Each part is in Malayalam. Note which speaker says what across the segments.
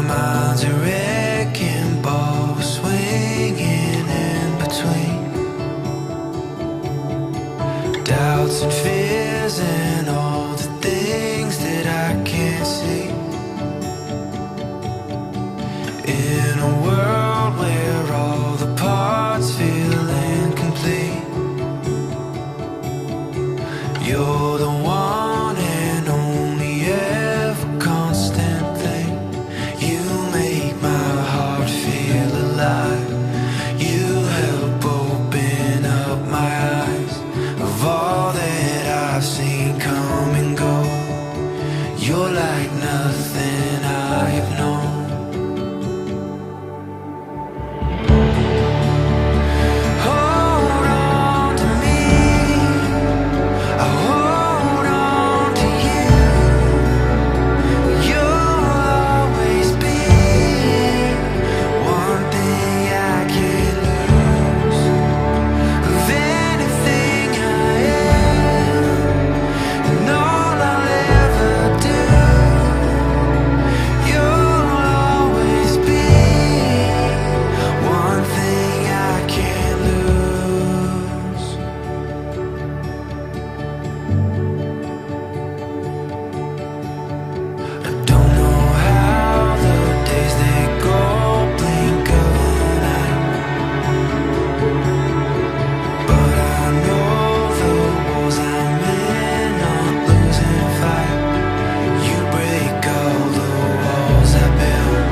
Speaker 1: mind's a wrecking ball, swinging in between doubts and fears and all the things that I can't see. In a world where all the parts feel incomplete, you're the one and only ever constant thing. You make my heart feel alive. You help open up my eyes of all that I've seen come and go. You're like nothing I have known. Hold on to me, I hold on to you. You'll always be one thing I can't lose. Of anything I am and all I'll ever do, you'll always be one thing I can't lose. I don't know how the days they go, blink of an eye, but I know the wars I'm in, not losing fight. You break all the walls I built.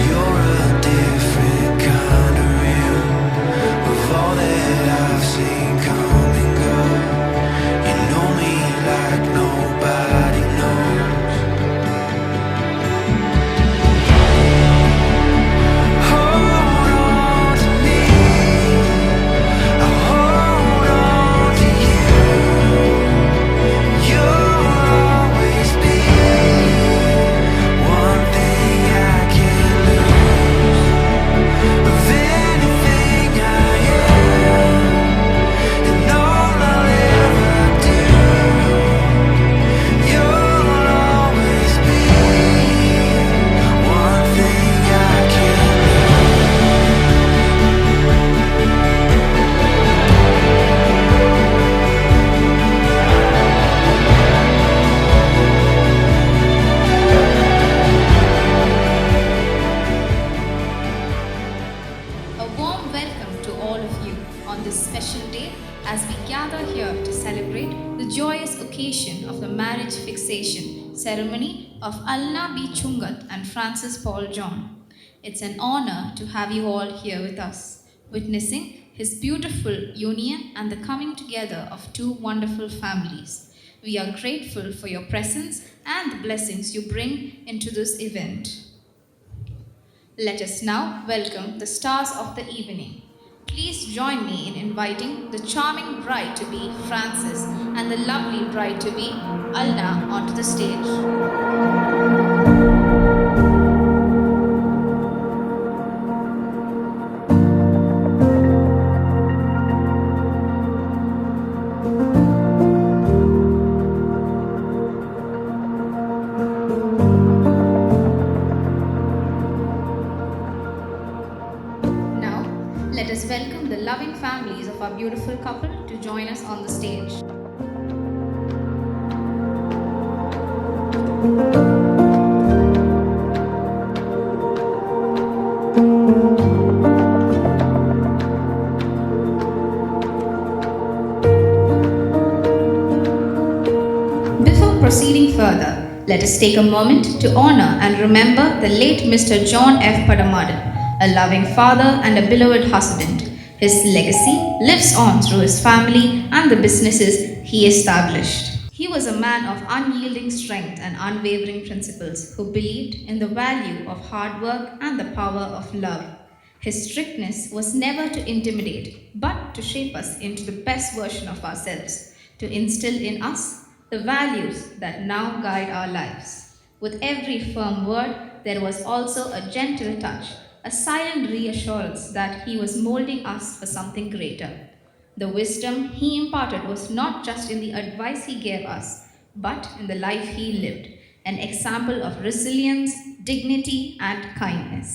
Speaker 1: You're a different kind of real. Of all that I've seen come and go, you know me like nobody knows. Hold on to me, I hold on to you. You'll always be one thing I can't lose. Of anything I am and all I'll ever do, you'll always be one thing I can't
Speaker 2: A warm welcome to all of you on this special day as we gather here to celebrate the joyous occasion of the marriage fixation ceremony of Alna B. Chungat and Francis Paul John. It's an honor to have you all here with us, witnessing his beautiful union and the coming together of two wonderful families. We are grateful for your presence and the blessings you bring into this event. Let us now welcome the stars of the evening. Please join me in inviting the charming bride-to-be Francis and the lovely bride-to-be Alna onto the stage. Now, let us welcome the loving families of our beautiful couple to join us on the stage. Before proceeding further, let us take a moment to honor and remember the late Mr. John F. Padamadan, a loving father and a beloved husband. His legacy lives on through his family and the businesses he established. He was a man of unyielding strength and unwavering principles who believed in the value of hard work and the power of love. His strictness was never to intimidate, but to shape us into the best version of ourselves, to instill in us the values that now guide our lives. With every firm word, there was also a gentle touch, a silent reassurance that he was molding us for something greater. The wisdom he imparted was not just in the advice he gave us, but in the life he lived, an example of resilience, dignity, and kindness.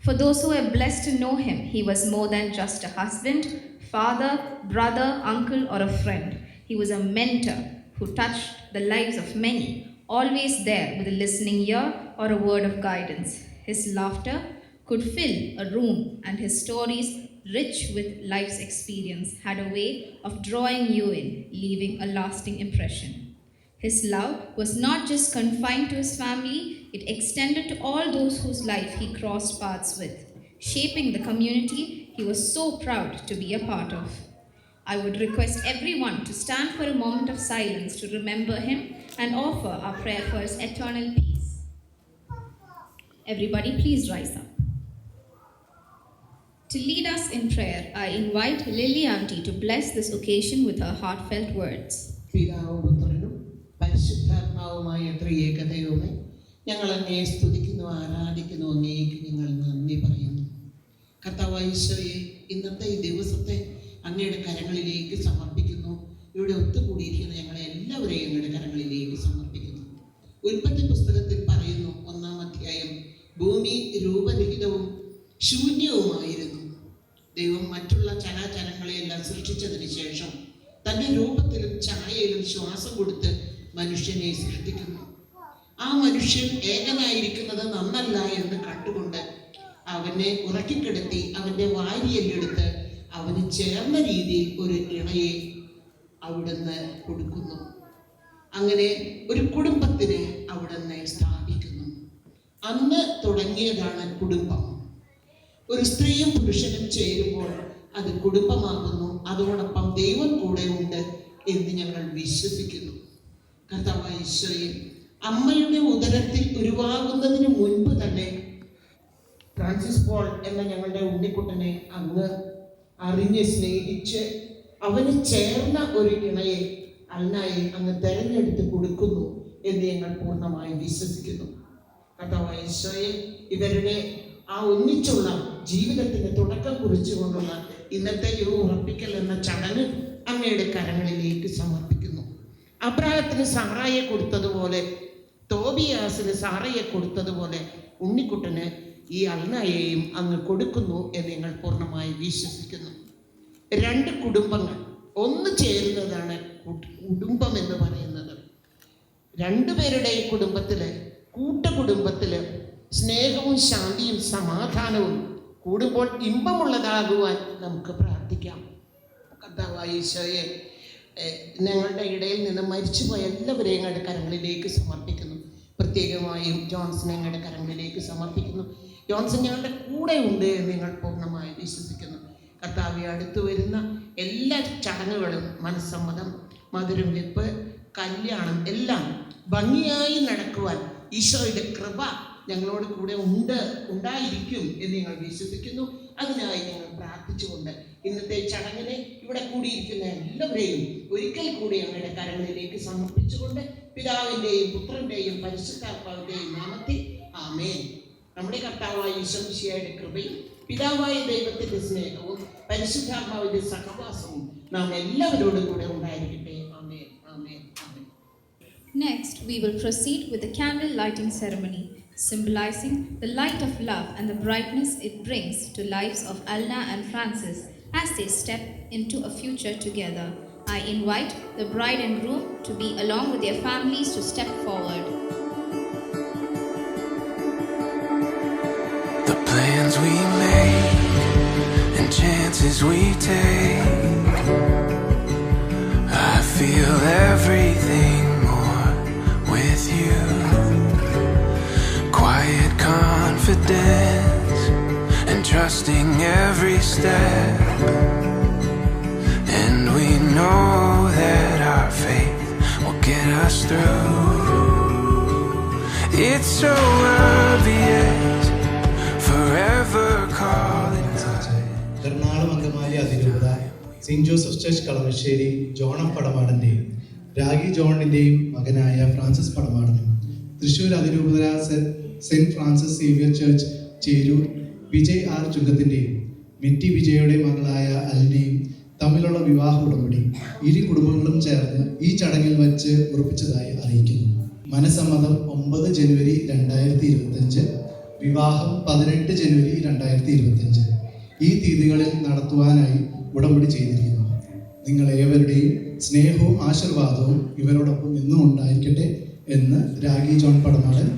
Speaker 2: For those who were blessed to know him, he was more than just a husband, father, brother, uncle, or a friend. He was a mentor who touched the lives of many, always there with a listening ear or a word of guidance. His laughter could fill a room, and his stories, rich with life's experience, had a way of drawing you in, leaving a lasting impression. His love was not just confined to his family, it extended to all those whose life he crossed paths with, shaping the community he was so proud to be a part of. I would request everyone to stand for a moment of silence to remember him and offer our prayer for his eternal peace. Everybody, please rise up. To lead us in prayer, I invite Lily Auntie to bless this occasion with her heartfelt words.
Speaker 3: പരിശുദ്ധാത്മാവുമായ ത്രിയേക ദൈവമേ, ഞങ്ങൾ അങ്ങയെ സ്തുതിക്കുന്നു, ആരാധിക്കുന്നു, അങ്ങേക്ക് ഞങ്ങൾ നന്ദി പറയുന്നു. കർത്താവായ ഈശോയെ, ഇന്നത്തെ ഈ ദിവസത്തെ അങ്ങയുടെ കരങ്ങളിലേക്ക് സമർപ്പിക്കുന്നു. ഇവിടെ ഒത്തുകൂടിയിരിക്കുന്ന ഞങ്ങളെ എല്ലാവരെയും അങ്ങയുടെ കരങ്ങളിലേക്ക് സമർപ്പിക്കുന്നു. ഉൽപ്പത്തി പുസ്തകത്തിൽ പറയുന്നു, 1-ാം അധ്യായം, ഭൂമി രൂപരഹിതവും ശൂന്യവുമായിരുന്നു. ദൈവം മറ്റുള്ള ചരാചരങ്ങളെയെല്ലാം സൃഷ്ടിച്ചതിന് ശേഷം തൻ്റെ രൂപത്തിലും ഛായയിലും ശ്വാസം കൊടുത്ത് മനുഷ്യനെ സൃഷ്ടിക്കുന്നു. ആ മനുഷ്യൻ ഏകനായിരിക്കുന്നത് നന്നല്ല എന്ന് കണ്ടുകൊണ്ട് അവനെ ഉറക്കിക്കിടത്തി അവൻ്റെ വാരിയെല്ലെടുത്ത് അവന് ചേർന്ന രീതിയിൽ ഒരു ഇണയെ അവിടുന്ന് കൊടുക്കുന്നു. അങ്ങനെ ഒരു കുടുംബത്തിനെ അവിടുന്ന് സ്ഥാപിക്കുന്നു. അന്ന് തുടങ്ങിയതാണ് കുടുംബം. ഒരു സ്ത്രീയും പുരുഷനും ചേരുമ്പോൾ അത് കുടുംബമാകുന്നു. അതോടൊപ്പം ദൈവം കൂടെ ഉണ്ട് എന്ന് ഞങ്ങൾ വിശ്വസിക്കുന്നു. കർത്താവായ ഈശോയെ, അമ്മയുടെ ഉദരത്തിൽ ഉരുവാകുന്നതിന് മുൻപ് തന്നെ ഫ്രാൻസിസ് പോൾ എന്ന ഞങ്ങളുടെ ഉണ്ണിക്കുട്ടനെ അങ്ങ് അറിഞ്ഞ് സ്നേഹിച്ച് അവന് ചേർന്ന ഒരു ഇണയെ, അൽനായെ അങ്ങ് തെരഞ്ഞെടുത്ത് കൊടുക്കുന്നു എന്ന് ഞങ്ങൾ പൂർണ്ണമായി വിശ്വസിക്കുന്നു. കർത്താവായ ഈശോയെ, ഇവരുടെ ആ ഒന്നിച്ചുള്ള ജീവിതത്തിന് തുടക്കം കുറിച്ചുകൊണ്ടുള്ള ഇന്നത്തെ ഈ ഉറപ്പിക്കൽ എന്ന ചടങ്ങ് അങ്ങയുടെ കരങ്ങളിലേക്ക് സമർപ്പിക്കുന്നു. അബ്രാഹത്തിന് സാറായെ കൊടുത്തതുപോലെ, തോബിയാസിന് സാറയെ കൊടുത്തതുപോലെ ഉണ്ണിക്കുട്ടന് ഈ അൽനായെയും അങ്ങ് കൊടുക്കുന്നു എന്ന് ഞങ്ങൾ പൂർണ്ണമായി വിശ്വസിക്കുന്നു. 2 കുടുംബങ്ങൾ ഒന്ന് ചേരുന്നതാണ് കുടുംബം എന്ന് പറയുന്നത്. 2 പേരുടെയും കുടുംബത്തില്, കൂട്ടുകുടുംബത്തില് സ്നേഹവും ശാന്തിയും സമാധാനവും കൂടുമ്പോൾ ഇമ്പമുള്ളതാകുവാൻ നമുക്ക് പ്രാർത്ഥിക്കാം. കർത്താവായ ഈശോയെ, ഞങ്ങളുടെ ഇടയിൽ നിന്ന് മരിച്ചുപോയ എല്ലാവരെയും ഞങ്ങളുടെ കരങ്ങളിലേക്ക് സമർപ്പിക്കുന്നു. പ്രത്യേകമായും ജോൺസനെ ഞങ്ങളുടെ കരങ്ങളിലേക്ക് സമർപ്പിക്കുന്നു. ജോൺസൺ ഞങ്ങളുടെ കൂടെ ഉണ്ട് എന്ന് ഞങ്ങൾ പൂർണ്ണമായി വിശ്വസിക്കുന്നു. കർത്താവെ, അടുത്തു വരുന്ന എല്ലാ ചടങ്ങുകളും, മനസ്സമ്മതം, മധുരം വെപ്പ്, കല്യാണം എല്ലാം ഭംഗിയായി നടക്കുവാൻ ഈശോയുടെ കൃപ ഞങ്ങളോട് കൂടെ ഉണ്ടായിരിക്കും എന്ന് ഞങ്ങൾ വിശ്വസിക്കുന്നു. അതിനായി ഞങ്ങൾ പ്രാർത്ഥിച്ചുകൊണ്ട് ഇന്നത്തെ ചടങ്ങിനെ ഇവിടെ കൂടിയിരിക്കുന്ന എല്ലാവരെയും ഒരിക്കൽ കൂടി ഞങ്ങളുടെ കരങ്ങളിലേക്ക് സമർപ്പിച്ചുകൊണ്ട് പിതാവിൻ്റെയും പുത്രൻ്റെയും പരിശുദ്ധാത്മാവിൻ്റെയും നാമത്തിൽ ആമേൻ. നമ്മുടെ കർത്താവായ ഈശോമിശിഹായുടെ കൃപയും പിതാവായ ദൈവത്തിൻ്റെ സ്നേഹവും പരിശുദ്ധാത്മാവിൻ്റെ സഹവാസവും നാം എല്ലാവരോടും കൂടെ ഉണ്ടായിരിക്കട്ടെ. ആമേൻ, ആമേൻ, ആമേൻ.
Speaker 2: Next, we will proceed with the candle lighting ceremony, symbolizing the light of love and the brightness it brings to lives of Alna and Francis as they step into a future together. I invite the bride and groom to be along with their families to step forward.
Speaker 1: The plans we make and chances we take, I feel everything with you. Quiet confidence and trusting every step, and we know that our faith will get us through. It's so obvious, forever calling us.
Speaker 4: Ernakulam Angamaly അതിരൂപത saint Joseph church Kalamassery John F പടമാടൻ്റെയും രാഗി ജോണിൻ്റെയും മകനായ ഫ്രാൻസിസ് പടമാടനും തൃശ്ശൂർ അതിരൂപത saint Francis Xavier church Cheroor Vijay R ചുങ്കത്തിൻ്റെയും മിറ്റി വിജയയുടെ മകളായ അലിനെയും തമ്മിലുള്ള വിവാഹ ഉടമ്പടി ഇരു കുടുംബങ്ങളും ചേർന്ന് ഈ ചടങ്ങിൽ വച്ച് ഉറപ്പിച്ചതായി അറിയിക്കുന്നു. മനസ്സമ്മതം 9 ജനുവരി 2025, വിവാഹം 18 ജനുവരി 2025. ഈ തീയതികളിൽ നടത്തുവാനായി ഉടമ്പടി ചെയ്തിരിക്കുന്നു. നിങ്ങൾ ഏവരുടെയും സ്നേഹവും ആശീർവാദവും ഇവരോടൊപ്പം എന്നും ഉണ്ടായിരിക്കട്ടെ എന്ന് ragi John Padamadan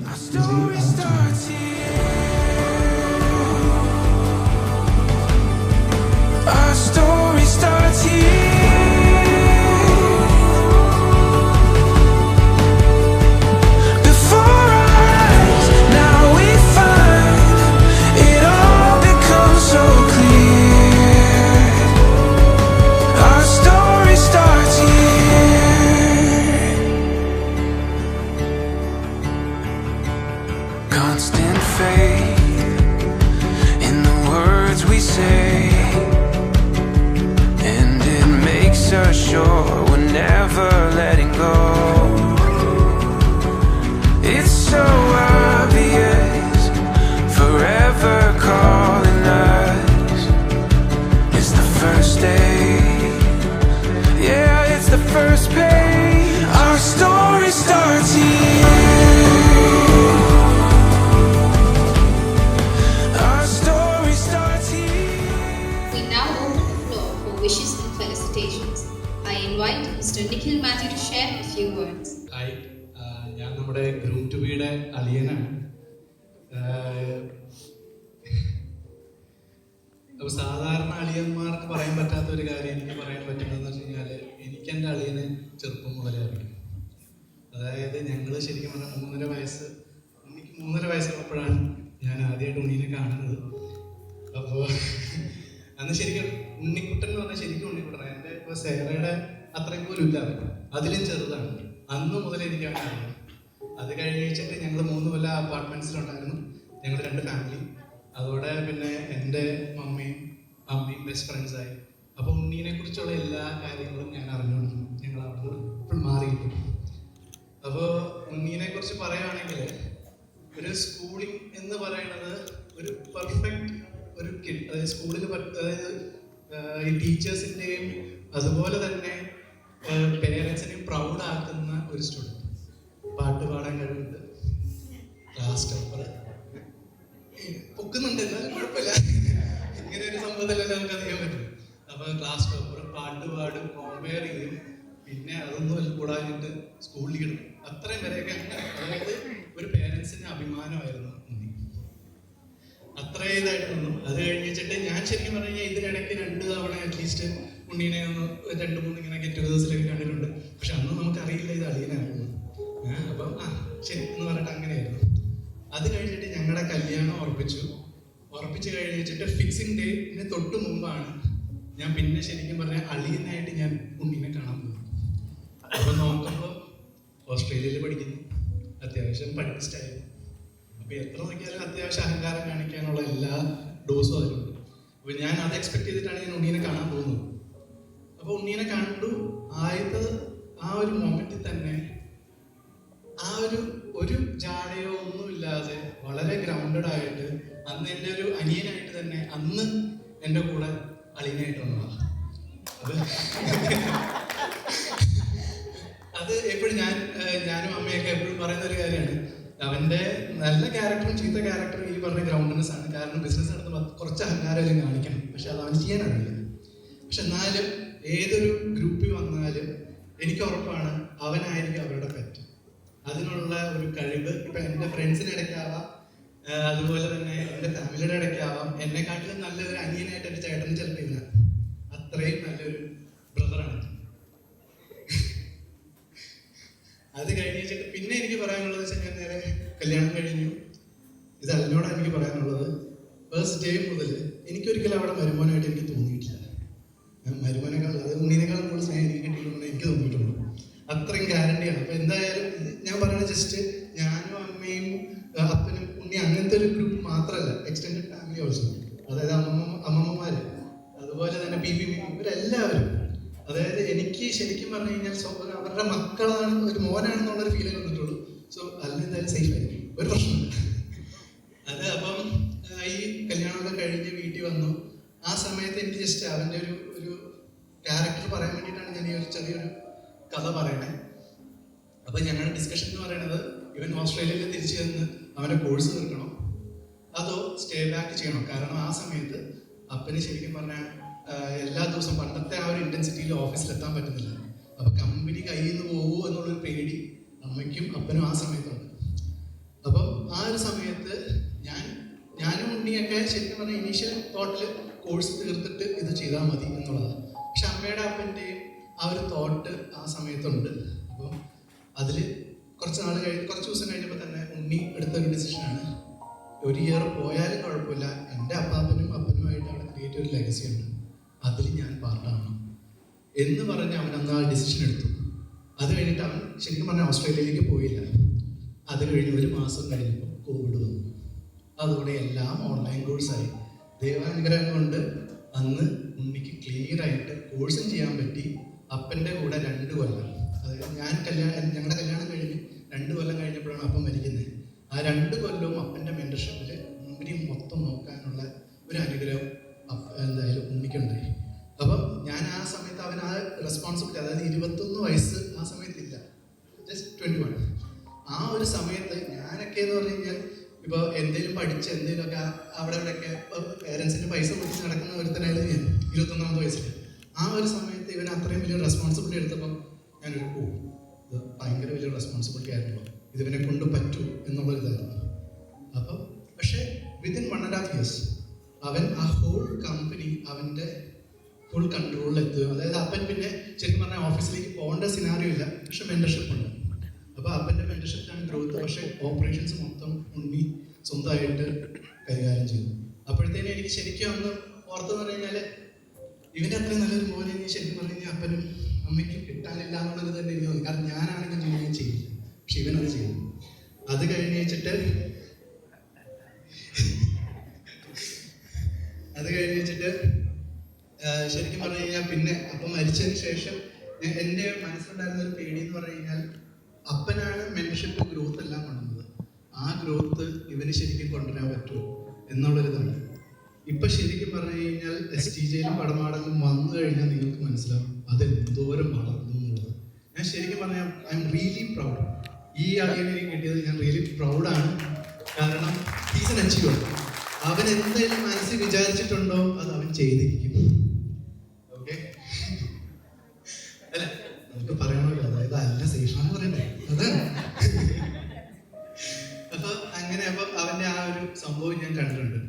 Speaker 1: Our story starts here. Before our eyes, now we find it all becomes so clear. Our story starts here. Constant faith in the words we say. Sure, we're never letting go. It's so obvious, forever calling us. It's the first day, yeah, it's the first page. Our story starts here. Our story starts here.
Speaker 2: We now open the floor for wishes and felicitations. I invite Mr. Nikhil Matthew to share a few words.
Speaker 4: Hi, ഞാൻ നമ്മുടെ ഗ്രൂം ടു ബിയുടെ അളിയനാണ്. അപ്പോൾ സാധാരണ അളിയന്മാർക്ക് പറയാൻ പറ്റാത്ത ഒരു കാര്യം എനിക്ക് പറയാൻ പറ്റുന്നതെന്ന് വെച്ച് കഴിഞ്ഞാൽ, എനിക്ക് എൻ്റെ അളിയനെ ചെറുപ്പം മുതലേ അറിയാം. അതായത് ഞങ്ങൾ ശരിക്കും പറഞ്ഞാൽ 3.5 വയസ്സ്, എനിക്ക് 3.5 വയസ്സുള്ളപ്പോഴാണ് ഞാൻ ആദ്യമായിട്ട് ഉണ്ണീനെ കാണുന്നത്. അപ്പോൾ അന്ന് ശരിക്കും ഉണ്ണിക്കുട്ടൻ എന്ന് പറഞ്ഞാൽ ശരിക്കും ഉണ്ണിക്കുട്ടനാണ്. എൻ്റെ ഇപ്പോൾ സേറയുടെ അത്രയും പോലും ഇല്ല, അതിലും ചെറുതാണ്. അന്ന് മുതൽ എനിക്ക് അവനെ അറിയാം. അത് കഴിഞ്ഞ് വെച്ചിട്ട് ഞങ്ങൾ 3 കൊല്ലം അപ്പാർട്ട്മെൻറ്റ്സിലുണ്ടായിരുന്നു, ഞങ്ങൾ 2 ഫാമിലി. അതോടെ പിന്നെ എൻ്റെ മമ്മിയും അമ്മയും ബെസ്റ്റ് ഫ്രണ്ട്സായി. അപ്പോൾ ഉണ്ണീനെ കുറിച്ചുള്ള എല്ലാ കാര്യങ്ങളും ഞാൻ അറിഞ്ഞുകൊണ്ടിരുന്നു. ഞങ്ങൾ അവിടെ ഇപ്പോൾ മാറിയിട്ടു. അപ്പോൾ ഉണ്ണീനെ കുറിച്ച് പറയുകയാണെങ്കിൽ, ഒരു സ്കൂളിംഗ് എന്ന് പറയുന്നത് ഒരു പെർഫെക്റ്റ് ഒരു കിഡ്, അതായത് സ്കൂളിൽ അതായത് ഈ ടീച്ചേഴ്സിൻ്റെയും അതുപോലെ തന്നെ പേരൻസിനെയും പ്രൗഡാക്കുന്ന ഒരു സ്റ്റുഡൻറ്റ്. പാട്ട് പാടാൻ കഴിവുണ്ട്, ക്ലാസ് ടോപ്പർ, പൊക്കുന്നുണ്ട്, എന്നാലും കുഴപ്പമില്ല, ഇങ്ങനെ ഒരു സംഭവത്തിലല്ലേ നമുക്ക് അറിയാൻ പറ്റും. അപ്പോൾ ക്ലാസ് ടോപ്പർ, പാട്ട് പാടും, കോമ്പയർ ചെയ്യും, പിന്നെ അതൊന്നും കൂടാഞ്ഞിട്ട് സ്കൂളിൽ ഇടും, അത്രയും വരെയൊക്കെ. അതായത് ഒരു പേരൻസിന് അഭിമാനമായിരുന്നു ഉണ്ണി, അത്രയും ഇതായിട്ട് വന്നു. അത് കഴിഞ്ഞിട്ട് ഞാൻ ശരിക്കും പറഞ്ഞു കഴിഞ്ഞാൽ ഇതിനിടയ്ക്ക് 2 തവണ അറ്റ്ലീസ്റ്റ് ഉണ്ണീനെ ഒന്ന് 2-3 ഇങ്ങനെ ഗെറ്റ് ടുഗദേഴ്സിലൊക്കെ കണ്ടിട്ടുണ്ട്. പക്ഷെ അന്ന് നമുക്കറിയില്ല ഇത് അളിയനായിരുന്നു. അപ്പം ശരി എന്ന് പറഞ്ഞിട്ട് അങ്ങനെയായിരുന്നു. അത് കഴിഞ്ഞിട്ട് ഞങ്ങളുടെ കല്യാണം ഉറപ്പിച്ച് കഴിഞ്ഞിട്ട് ഫിക്സിംഗ് ഡേറ്റിന് തൊട്ട് മുമ്പാണ് ഞാൻ പിന്നെ ശരിക്കും പറഞ്ഞാൽ അളിയനായിട്ട് ഞാൻ ഉണ്ണീനെ കാണാൻ പോകും. അപ്പോൾ നോക്കുമ്പോൾ ഓസ്ട്രേലിയയിൽ പഠിക്കുന്നു, അത്യാവശ്യം പഠിപ്പിസ്റ്റായിരുന്നു. അപ്പോൾ എത്ര നോക്കിയാലും അത്യാവശ്യം അഹങ്കാരം കാണിക്കാനുള്ള എല്ലാ ഡോസും അതിലുണ്ട്. അപ്പോൾ ഞാൻ അത് എക്സ്പെക്ട് ചെയ്തിട്ടാണ് ഞാൻ ഉണ്ണീനെ കാണാൻ പോകുന്നത്. അപ്പോൾ ഉണ്ണീനെ കണ്ടു, ആദ്യത്തെ ആ ഒരു മൊമെന്റിൽ തന്നെ ആ ഒരു ജാടയോ ഒന്നുമില്ലാതെ വളരെ ഗ്രൗണ്ടഡ് ആയിട്ട് അന്ന് എൻ്റെ ഒരു അനിയനായിട്ട് തന്നെ അന്ന് എൻ്റെ കൂടെ അളിയനായിട്ട് വന്നതാണ്. അത് എപ്പോഴും ഞാനും അമ്മയൊക്കെ എപ്പോഴും പറയുന്ന ഒരു കാര്യമാണ്. അവൻ്റെ നല്ല ക്യാരക്ടറും ചീത്ത ക്യാരക്ടറും ഈ പറഞ്ഞ ഗ്രൗണ്ട്നെസ് ആണ്. കാരണം ബിസിനസ് നടത്തുമ്പോൾ കുറച്ച് അഹങ്കാരം കാണിക്കണം, പക്ഷെ അത് അവൻ ചെയ്യാനറിയില്ല. പക്ഷെ എന്നാലും ഏതൊരു ഗ്രൂപ്പിൽ വന്നാലും എനിക്ക് ഉറപ്പാണ് അവനായിരിക്കും അവരുടെ പെറ്റ്. അതിനുള്ള ഒരു കഴിവ് ഇപ്പം എൻ്റെ ഫ്രണ്ട്സിന് ഇടയ്ക്കാവാം, അതുപോലെ തന്നെ എൻ്റെ ഫാമിലിയുടെ ഇടയ്ക്കാവാം, എന്നെക്കാട്ടിലും നല്ലൊരു അനിയനായിട്ട് എൻ്റെ ചേട്ടന് ചിലപ്പോൾ ഇല്ല. അത്രയും നല്ലൊരു ബ്രദറാണ്. അത് കഴിഞ്ഞിട്ട് പിന്നെ എനിക്ക് പറയാനുള്ളത് വെച്ചാൽ, ഞാൻ നേരെ കല്യാണം കഴിഞ്ഞു. ഇത് അതിനോടാണ് എനിക്ക് പറയാനുള്ളത്. ഫസ്റ്റ് ഡേ മുതൽ എനിക്കൊരിക്കലും അവിടെ മരുമോനായിട്ട് എനിക്ക് തോന്നിയിട്ടില്ല. മരുമോനേക്കാൾ, അത് ഉണ്ണിനേക്കാളും കൂടുതൽ സ്നേഹം എനിക്ക് കിട്ടിയിട്ടുണ്ടെന്ന് എനിക്ക് തോന്നിയിട്ടുള്ളൂ. അത്രയും ഗ്യാരണ്ടിയാണ്. അപ്പോൾ എന്തായാലും ഞാൻ പറയുന്നത് ജസ്റ്റ് ഞാനും അമ്മയും അപ്പനും ഉണ്ണി അങ്ങനത്തെ ഒരു ഗ്രൂപ്പ് മാത്രമല്ല, എക്സ്റ്റെൻഡഡ് ഫാമിലി ഓൾസോ. അതായത് അമ്മമ്മമാർ, അതുപോലെ തന്നെ പി ഇവരെല്ലാവരും. അതായത് എനിക്ക് ശരിക്കും പറഞ്ഞു കഴിഞ്ഞാൽ അവരുടെ മക്കളാണ്, ഒരു മോനാണെന്നുള്ളൊരു ഫീലിംഗ് വന്നിട്ടുള്ളൂ. സോ അതിലെന്തായാലും സേഫ് ആയിരിക്കും, ഒരു പ്രശ്നമില്ല. അത് അപ്പം ഈ കല്യാണമൊക്കെ കഴിഞ്ഞ് വീട്ടിൽ വന്നു. ആ സമയത്ത് എനിക്ക് ജസ്റ്റ് അവൻ്റെ ഒരു ക്യാരക്ടർ പറയാൻ വേണ്ടിയിട്ടാണ് ഞാൻ ഈ ഒരു ചെറിയൊരു കഥ പറയണേ. അപ്പം ഞങ്ങളുടെ ഡിസ്കഷൻ എന്ന് പറയുന്നത് ഇവൻ ഓസ്ട്രേലിയയിൽ തിരിച്ചു ചെന്ന് അവൻ്റെ കോഴ്സ് തീർക്കണോ അതോ സ്റ്റേ ബാക്ക് ചെയ്യണോ. കാരണം ആ സമയത്ത് അപ്പന് ശരിക്കും പറഞ്ഞാൽ എല്ലാ ദിവസവും പണ്ടത്തെ ആ ഒരു ഇൻറ്റൻസിറ്റിയിൽ ഓഫീസിലെത്താൻ പറ്റുന്നില്ല. അപ്പം കമ്പനി കയ്യിൽ നിന്ന് പോകുമോ എന്നുള്ളൊരു പേടി അമ്മയ്ക്കും അപ്പനും ആ സമയത്തുണ്ട്. അപ്പം ആ ഒരു സമയത്ത് ഞാനും ഉണ്ണിയൊക്കെ ശരിക്കും പറഞ്ഞാൽ ഇനീഷ്യൽ തോട്ടിൽ കോഴ്സ് തീർത്തിട്ട് ഇത് ചെയ്താൽ മതി എന്നുള്ളതാണ്. പക്ഷെ അമ്മയുടെ അപ്പൻ്റെയും ആ ഒരു തോട്ട് ആ സമയത്തുണ്ട്. അപ്പം അതിൽ കുറച്ച് ദിവസം കഴിഞ്ഞപ്പോൾ തന്നെ ഉണ്ണി എടുത്തൊരു ഡിസിഷനാണ്, ഒരു ഇയർ പോയാലും കുഴപ്പമില്ല, എൻ്റെ അപ്പാപ്പനും അപ്പനുമായിട്ട് അവിടെ ക്രിയേറ്റ് ഒരു ലെഗസി ഉണ്ട്, അതിൽ ഞാൻ പാർട്ടാണ് എന്ന് പറഞ്ഞ് അവൻ അന്ന് ആ ഡിസിഷൻ എടുത്തു. അത് കഴിഞ്ഞിട്ട് അവൻ ശരിക്കും പറഞ്ഞാൽ ഓസ്ട്രേലിയയിലേക്ക് പോയില്ല. അത് കഴിഞ്ഞ് ഒരു മാസം കഴിഞ്ഞപ്പോൾ കോവിഡ് വന്നു. അതോടെ എല്ലാം ഓൺലൈൻ കോഴ്സായി. ദൈവാനുഗ്രഹം കൊണ്ട് അന്ന് ഉണ്ണിക്ക് ക്ലിയറായിട്ട് കോഴ്സും ചെയ്യാൻ പറ്റി. അപ്പൻ്റെ കൂടെ 2 കൊല്ലം, അതായത് ഞങ്ങളുടെ കല്യാണം കഴിഞ്ഞ് 2 കൊല്ലം കഴിഞ്ഞപ്പോഴാണ് അപ്പം മരിക്കുന്നത്. ആ 2 കൊല്ലവും അപ്പൻ്റെ മെൻറ്റർഷിപ്പിൽ ഉണ്ണി മൊത്തം നോക്കാനുള്ള ഒരു അനുഗ്രഹം എന്തായാലും ഉണ്ണിക്കുണ്ടായി. അപ്പം ഞാൻ ആ സമയത്ത് അവൻ ആ റെസ്പോൺസിബിലിറ്റി, അതായത് 21 വയസ്സ് ആ സമയത്തില്ല, ജസ്റ്റ് 21. ആ ഒരു സമയത്ത് ഞാനൊക്കെ എന്ന് പറഞ്ഞു കഴിഞ്ഞാൽ ഇപ്പോൾ എന്തെങ്കിലും പഠിച്ച് എന്തെങ്കിലുമൊക്കെ അവിടെ ഇവിടെയൊക്കെ പേരൻസിൻ്റെ പൈസ കൊടുത്ത് നടക്കുന്ന ഒരുത്തനായിരുന്നു ഞാൻ 21ാമത്തെ വയസ്സിൽ. ആ ഒരു സമയത്ത് ഇവൻ അത്രയും വലിയ റെസ്പോൺസിബിലിറ്റി എടുത്തപ്പം ഞാനൊരു ഇത് ഭയങ്കര വലിയ റെസ്പോൺസിബിലിറ്റി ആയിട്ടുള്ളൂ, ഇതിവനെ കൊണ്ട് പറ്റൂ എന്നുള്ളൊരിതായിരുന്നു. അപ്പം പക്ഷേ വിത്തിൻ 1.5 years അവൻ ആ ഹോൾ കമ്പനി അവൻ്റെ ഫുൾ കൺട്രോളിൽ എത്തുക. അതായത് അപ്പൻ പിന്നെ ശരിക്കും പറഞ്ഞാൽ ഓഫീസിലേക്ക് പോകേണ്ട സിനാരിയോ ഇല്ല, പക്ഷെ മെൻറ്റർഷിപ്പ് ഉണ്ട്. അപ്പോൾ അപ്പൻ്റെ മെൻറ്റർഷിപ്പിലാണ് ഗ്രോത്ത്. പക്ഷേ ഓപ്പറേഷൻസ് മൊത്തം ഉണ്ണി സ്വന്തമായിട്ട് കൈകാര്യം ചെയ്തു. അപ്പോഴത്തേനും എനിക്ക് ശരിക്കും അന്ന് ഓർത്തെന്ന് പറഞ്ഞു കഴിഞ്ഞാൽ ഇവൻ്റെ അത്രയും നല്ലൊരു മോനെ എനിക്ക് ശരിക്കും പറഞ്ഞു കഴിഞ്ഞാൽ അപ്പനും അമ്മയ്ക്കും കിട്ടാനില്ല എന്നുള്ളത് തന്നെ എനിക്ക് തോന്നി. കാരണം ഞാനാണെങ്കിൽ ഞാൻ ചെയ്യില്ല, പക്ഷെ ഇവനത് ചെയ്തു. അത് കഴിഞ്ഞ് വെച്ചിട്ട് ശരിക്കും പറഞ്ഞു കഴിഞ്ഞാൽ പിന്നെ അപ്പം മരിച്ചതിന് ശേഷം എൻ്റെ മനസ്സിലുണ്ടായിരുന്ന ഒരു പേടി എന്ന് പറഞ്ഞു കഴിഞ്ഞാൽ അപ്പനാണ് മെൻറ്റർഷിപ്പ് ഗ്രോത്ത് എല്ലാം കൊണ്ടുവന്നത്. ആ ഗ്രോത്ത് ഇവന് ശരിക്കും കൊണ്ടുവരാൻ പറ്റുമോ എന്നുള്ളൊരിതാണ്. ഇപ്പം ശരിക്കും പറഞ്ഞു കഴിഞ്ഞാൽ STJയിലും പടമാടലും വന്നു കഴിഞ്ഞാൽ നിങ്ങൾക്ക് മനസ്സിലാവും അത് എന്തോരം വളർന്നു എന്നുള്ളത്. ഞാൻ ശരിക്കും പറഞ്ഞാൽ ഐ എം റിയലി പ്രൗഡ്. ഈ അളിയനെ എനിക്ക് കിട്ടിയത് ഞാൻ റിയലി പ്രൗഡാണ്. കാരണം ഹീസ് ആൻ അച്ചീവർ. അവൻ എന്തായാലും മനസ്സിൽ വിചാരിച്ചിട്ടുണ്ടോ അത് അവൻ ചെയ്തിരിക്കും. ഓക്കെ, അല്ല നമുക്ക് പറയണമല്ലോ, അതായത് അല്ല സേഷാന്ന് പറയണ്ടേ, അതാണ്. അപ്പൊ അങ്ങനെ അവന്റെ ആ ഒരു സംഭവം ഞാൻ കണ്ടിട്ടുണ്ട്.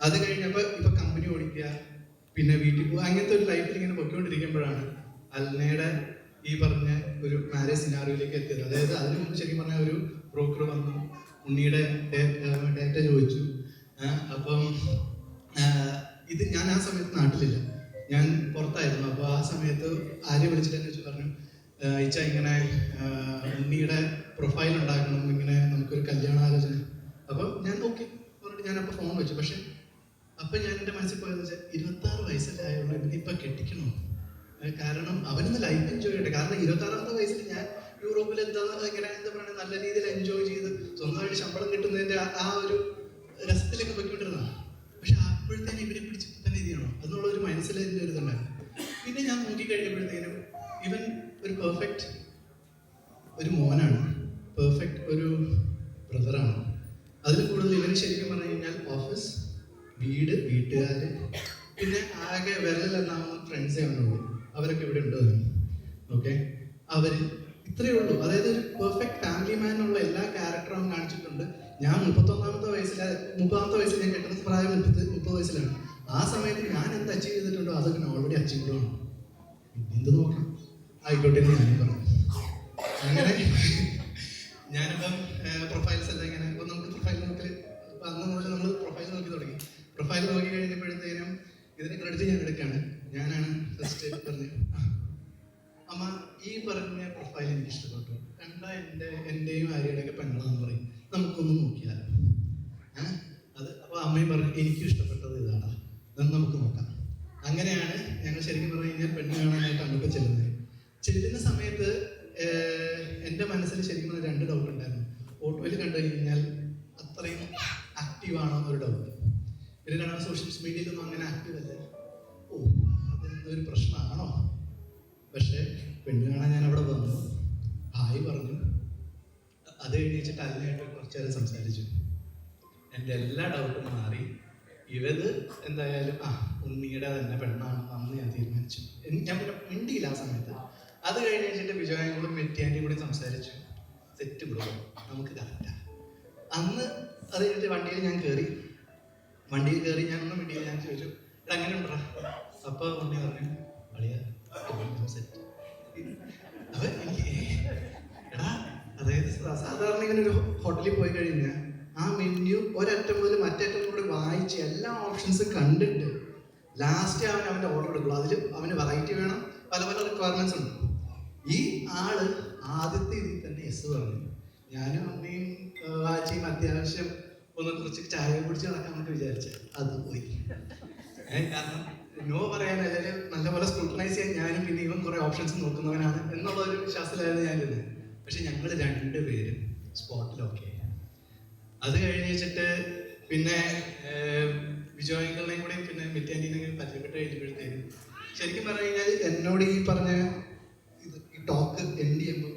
Speaker 4: അത് കഴിഞ്ഞപ്പോൾ ഇപ്പൊ കമ്പനി ഓടിക്കുക, പിന്നെ വീട്ടിൽ പോകുക, അങ്ങനത്തെ ഒരു ലൈഫിൽ ഇങ്ങനെ പൊയ്ക്കൊണ്ടിരിക്കുമ്പോഴാണ് അൽനയുടെ ഈ പറഞ്ഞ ഒരു മാരേജ് സിനാറിയോയിലേക്ക് എത്തിയത്. അതായത് അതിന് മുമ്പ് ശരിക്കും പറഞ്ഞാൽ ഒരു ബ്രോക്കർ വന്നു, ഉണ്ണിയുടെ ഡേറ്റ ചോദിച്ചു. അപ്പം ഇത് ഞാൻ ആ സമയത്ത് നാട്ടിലില്ല, ഞാൻ പുറത്തായിരുന്നു. അപ്പോൾ ആ സമയത്ത് ആര്യ വിളിച്ചിട്ട് എന്നെ വെച്ച് പറഞ്ഞു, ഇച്ച ഇങ്ങനെ ഉണ്ണിയുടെ പ്രൊഫൈൽ ഉണ്ടാക്കണം, ഇങ്ങനെ നമുക്കൊരു കല്യാണാലോചന. അപ്പം ഞാൻ നോക്കി പറഞ്ഞിട്ട് ഞാനപ്പോൾ ഫോൺ വെച്ചു. പക്ഷെ അപ്പം ഞാൻ എൻ്റെ മനസ്സിൽ പോയെന്ന് വെച്ചാൽ 26 വയസ്സല്ലേ ആയുള്ളൂ, ഇവനിപ്പോൾ കെട്ടിക്കണോ? കാരണം അവനൊന്ന് ലൈഫ് എൻജോയ് ചെയ്യട്ടെ. കാരണം 26ാമത്തെ വയസ്സിൽ ഞാൻ യൂറോപ്പിൽ ഇങ്ങനെ എന്താ പറയുക നല്ല രീതിയിൽ എൻജോയ് ചെയ്ത് സ്വന്തമായിട്ട് ശമ്പളം കിട്ടുന്നതിൻ്റെ ആ ഒരു രസത്തിലൊക്കെ പൊയ്ക്കൊണ്ടിരുന്നതാണ്. പക്ഷെ അപ്പോഴത്തേനും ഇവരെ പിടിച്ചിട്ട് തന്നെ ഇത് ചെയ്യണോ എന്നുള്ളൊരു മനസ്സിൽ എൻ്റെ ഒരു ഇതുണ്ടായിരുന്നു. പിന്നെ ഞാൻ നോക്കിക്കഴിഞ്ഞപ്പോഴത്തേനും ഇവൻ ഒരു പെർഫെക്റ്റ് ഒരു മോനാണ്, പെർഫെക്റ്റ് ഒരു ബ്രദറാണ്. അതിൽ കൂടുതൽ ഇവന് ശരിക്കും പറഞ്ഞു കഴിഞ്ഞാൽ ഓഫീസ്, വീട്, വീട്ടുകാർ, പിന്നെ ആകെ വിരലിലെണ്ണാവുന്ന ഫ്രണ്ട്സേ ഉള്ളൂ. അവരൊക്കെ ഇവിടെ ഉണ്ട്. ഓക്കെ, അവർ ഇത്രയേ ഉള്ളൂ. അതായത് ഒരു പെർഫെക്റ്റ് ഫാമിലി മാനുള്ള എല്ലാ ക്യാരക്ടറും അവൻ കാണിച്ചിട്ടുണ്ട്. ഞാൻ 31ാമത്തെ വയസ്സിൽ ഞാൻ കെട്ടുന്ന പ്രായം 30 വയസ്സിലാണ്. ആ സമയത്ത് ഞാൻ എന്ത് അച്ചീവ് ചെയ്തിട്ടുണ്ടോ അതൊക്കെ ഓൾറെഡി അച്ചീവ്ഡാണ്. എന്ത് നോക്കണം ആയിക്കോട്ടെ എന്ന് ഞാനും പറഞ്ഞു. അങ്ങനെ ഞാനിപ്പം പ്രൊഫൈൽസ് എല്ലാം ഇങ്ങനെ ഇപ്പം നമുക്ക് പ്രൊഫൈൽ നോക്കൽ ഇപ്പം അന്ന് മുതൽ നമ്മൾ പ്രൊഫൈൽ നോക്കി തുടങ്ങി. പ്രൊഫൈൽ നോക്കി കഴിഞ്ഞപ്പോഴത്തേനും ഇതിന് ക്രെഡിറ്റ് ഞാൻ എടുക്കുകയാണ്. ഞാനാണ് ഫസ്റ്റ് പറഞ്ഞത്, അമ്മ ഈ പറഞ്ഞ പ്രൊഫൈൽ എനിക്ക് ഇഷ്ടപ്പെട്ടു, കണ്ട എൻ്റെയും ആര്യയുടെയൊക്കെ പെങ്ങളാന്ന് പറയും, നമുക്കൊന്ന് നോക്കിയാലോ. അത് അപ്പോൾ അമ്മയും പറഞ്ഞു എനിക്കും ഇഷ്ടപ്പെട്ടത് ഇതാണ്, നമുക്ക് നോക്കാം. അങ്ങനെയാണ് ഞങ്ങൾ ശരിക്കും പറഞ്ഞു കഴിഞ്ഞാൽ പെണ്ണ് കാണാനായിട്ട് അങ്ങോട്ട് ചെല്ലുന്ന സമയത്ത് എൻ്റെ മനസ്സിൽ ശരിക്കും പറഞ്ഞാൽ 2 ഡൗട്ട് ഉണ്ടായിരുന്നു. ഫോട്ടോയിൽ കണ്ടു കഴിഞ്ഞാൽ അത്രയും ആക്റ്റീവ് ആണോ എന്നൊരു ഡൗട്ട്. പിന്നെ കാണാൻ സോഷ്യൽ മീഡിയയിലൊന്നും അങ്ങനെ ആക്റ്റീവ് അല്ല. അതെന്തൊരു പ്രശ്നമാണോ? പക്ഷേ പെണ്ണ് കാണാൻ ഞാൻ അവിടെ വന്നു, ഹായ് പറഞ്ഞു, കഴിഞ്ഞിട്ട് അതിനായിട്ട് കുറച്ച് നേരം സംസാരിച്ചു. എൻ്റെ എല്ലാ ഡൗട്ടും മാറി. ഇവത് എന്തായാലും ഉണ്ണിയുടെ തന്നെ പെണ്ണാണെന്ന് അന്ന് ഞാൻ തീരുമാനിച്ചു. ഞാൻ പിന്നെ മിണ്ടിയില്ല ആ സമയത്ത്. അത് കഴിഞ്ഞ് വെച്ചിട്ട് ബിജോയും മെറ്റിയാൻ്റെയും കൂടി സംസാരിച്ചു. സെറ്റ് കൊടുക്കും, നമുക്ക് കറക്റ്റാ. അന്ന് അത് കഴിഞ്ഞിട്ട് വണ്ടിയിൽ കയറി ഞാനൊന്നും മിണ്ടിയില്ല. ഞാൻ ചോദിച്ചു, അങ്ങനെ ഉണ്ടോ? അപ്പോൾ ഉണ്ണി പറഞ്ഞു, അളിയ സെറ്റ്. അപ്പൊ എനിക്ക് എടാ, അതായത് സാധാരണ ഇങ്ങനെ ഒരു ഹോട്ടലിൽ പോയി കഴിഞ്ഞാൽ ആ മെന്യു ഒരറ്റം മുതൽ മറ്റേറ്റം കൂടി വായിച്ച് എല്ലാ ഓപ്ഷൻസും കണ്ടിട്ട് ലാസ്റ്റ് അവൻ്റെ ഓർഡർ എടുക്കുള്ളൂ. അതിൽ അവന് വെറൈറ്റി വേണം, പല പല റിക്വയർമെൻറ്റ്സ് ഉണ്ട്. ഈ ആള് ആദ്യത്തെ ഇതിൽ തന്നെ യെസ് പറഞ്ഞു. ഞാനും അമ്മയും വാച്ചിയും അത്യാവശ്യം ഒന്ന് കുറച്ച് ചായ കുടിച്ച് നടക്കാമെന്നൊക്കെ വിചാരിച്ചു. അത് പോയി. കാരണം നോ പറയാൻ അല്ലെങ്കിൽ നല്ലപോലെ സ്ക്രൂട്ടനൈസ് ചെയ്യാൻ ഞാനും പിന്നെ ഇവൻ കുറേ ഓപ്ഷൻസ് നോക്കുന്നവനാണ് എന്നുള്ളൊരു വിശ്വാസത്തിലായിരുന്നു ഞാനിരുന്നത്. പക്ഷെ ഞങ്ങൾ രണ്ടുപേരും സ്പോട്ടിലൊക്കെ. അത് കഴിഞ്ഞ് വെച്ചിട്ട് പിന്നെ ബിജോയികളെയും കൂടെ പിന്നെ മെറ്റാൻറ്റീനെയും പരിചയപ്പെട്ട് കഴിഞ്ഞപ്പോഴത്തേനും ശരിക്കും പറഞ്ഞു കഴിഞ്ഞാൽ എന്നോട് ഈ പറഞ്ഞ ഈ ടോക്ക് എൻഡ് ചെയ്യുമ്പോൾ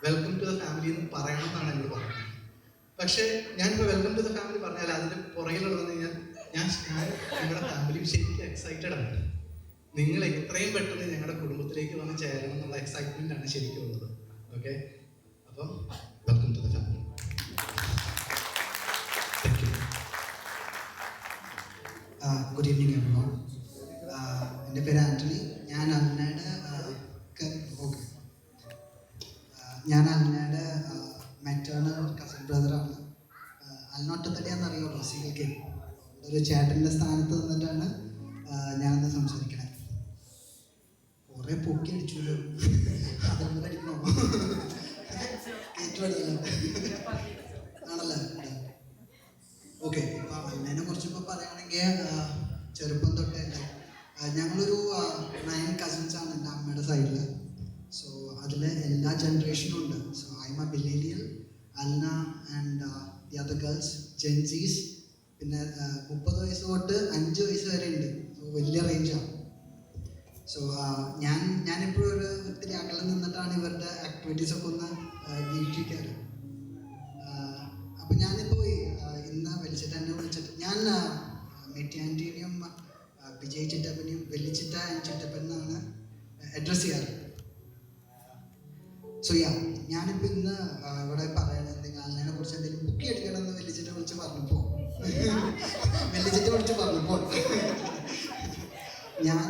Speaker 4: വെൽക്കം ടു ദ ഫാമിലി എന്ന് പറയണം എന്നാണ് എന്നോട് പറഞ്ഞത്. പക്ഷേ ഞാനിപ്പോൾ വെൽക്കം ടു ദ ഫാമിലി പറഞ്ഞാൽ അതിൻ്റെ പുറകിലുള്ളതെന്ന് കഴിഞ്ഞാൽ ഞാൻ ഞങ്ങളുടെ ഫാമിലി ശരിക്കും എക്സൈറ്റഡ് ആണ്. നിങ്ങൾ എത്രയും പെട്ടെന്ന് ഞങ്ങളുടെ കുടുംബത്തിലേക്ക് വന്ന് ചേരണം എന്നുള്ള എക്സൈറ്റ്മെൻ്റ് ആണ് ശരിക്കും ഉള്ളത്. ഓക്കെ, അപ്പം welcome to the family.
Speaker 5: Good evening everyone. എൻ്റെ പേര് ആൻ്റണി. ഞാൻ അന്നയുടെ മെറ്റേണൽ കസിൻ ബ്രദറാണ്. അൽനോട്ടത്തടിയാന്നറിയാമല്ലോ, സിൽക്കെ ഒരു ചേട്ടൻ്റെ സ്ഥാനത്ത് നിന്നിട്ടാണ് ഞാനന്ന് സംസാരിക്കണേ. കുറേ പൊക്കി അടിച്ചല്ലോ, അതൊന്നും അടിക്കണോ? കേട്ടുപടിയല്ലോ ആണല്ലേ. ഓക്കെ, ഇപ്പം അന്നേനെ കുറിച്ച് ഇപ്പോൾ പറയുകയാണെങ്കിൽ ചെറുപ്പം തൊട്ടേ ഞങ്ങളൊരു 9 കസിൻസാണ് എൻ്റെ അമ്മയുടെ സൈഡിൽ. സോ അതിൽ എല്ലാ ജനറേഷനും ഉണ്ട്. So I am a millennial, Alna and the other girls Gen Zs. പിന്നെ 30 വയസ്സ് തൊട്ട് 5 വയസ്സ് വരെ ഉണ്ട്. സോ വലിയ റേഞ്ചാണ്. സോ ഞാനിപ്പോഴും ഒരു ഒത്തിരി അകലിൽ നിന്നിട്ടാണ് ഇവരുടെ ആക്ടിവിറ്റീസൊക്കെ ഒന്ന് വീക്ഷിക്കാറ്. അപ്പം ഞാനിപ്പോൾ ഇന്ന് വെളിച്ചിട്ടെന്നെ വിളിച്ചിട്ട് ഞാൻ മെറ്റിയാൻ്റെയും വിജയ് ചിറ്റപ്പനെയും വെള്ളിച്ചിട്ട ആൻഡ് ചിറ്റപ്പൻ എന്നാണ് അഡ്രസ്സ് ചെയ്യാറ്. സോ ഞാനിപ്പോൾ ഇന്ന് ഇവിടെ പറയണത് എന്തെങ്കിലും അതിനെ കുറിച്ച് എന്തെങ്കിലും ബുക്ക് അടിക്കണമെന്ന് വെള്ളിച്ചിട്ട് വിളിച്ച് പറഞ്ഞപ്പോൾ ഞാൻ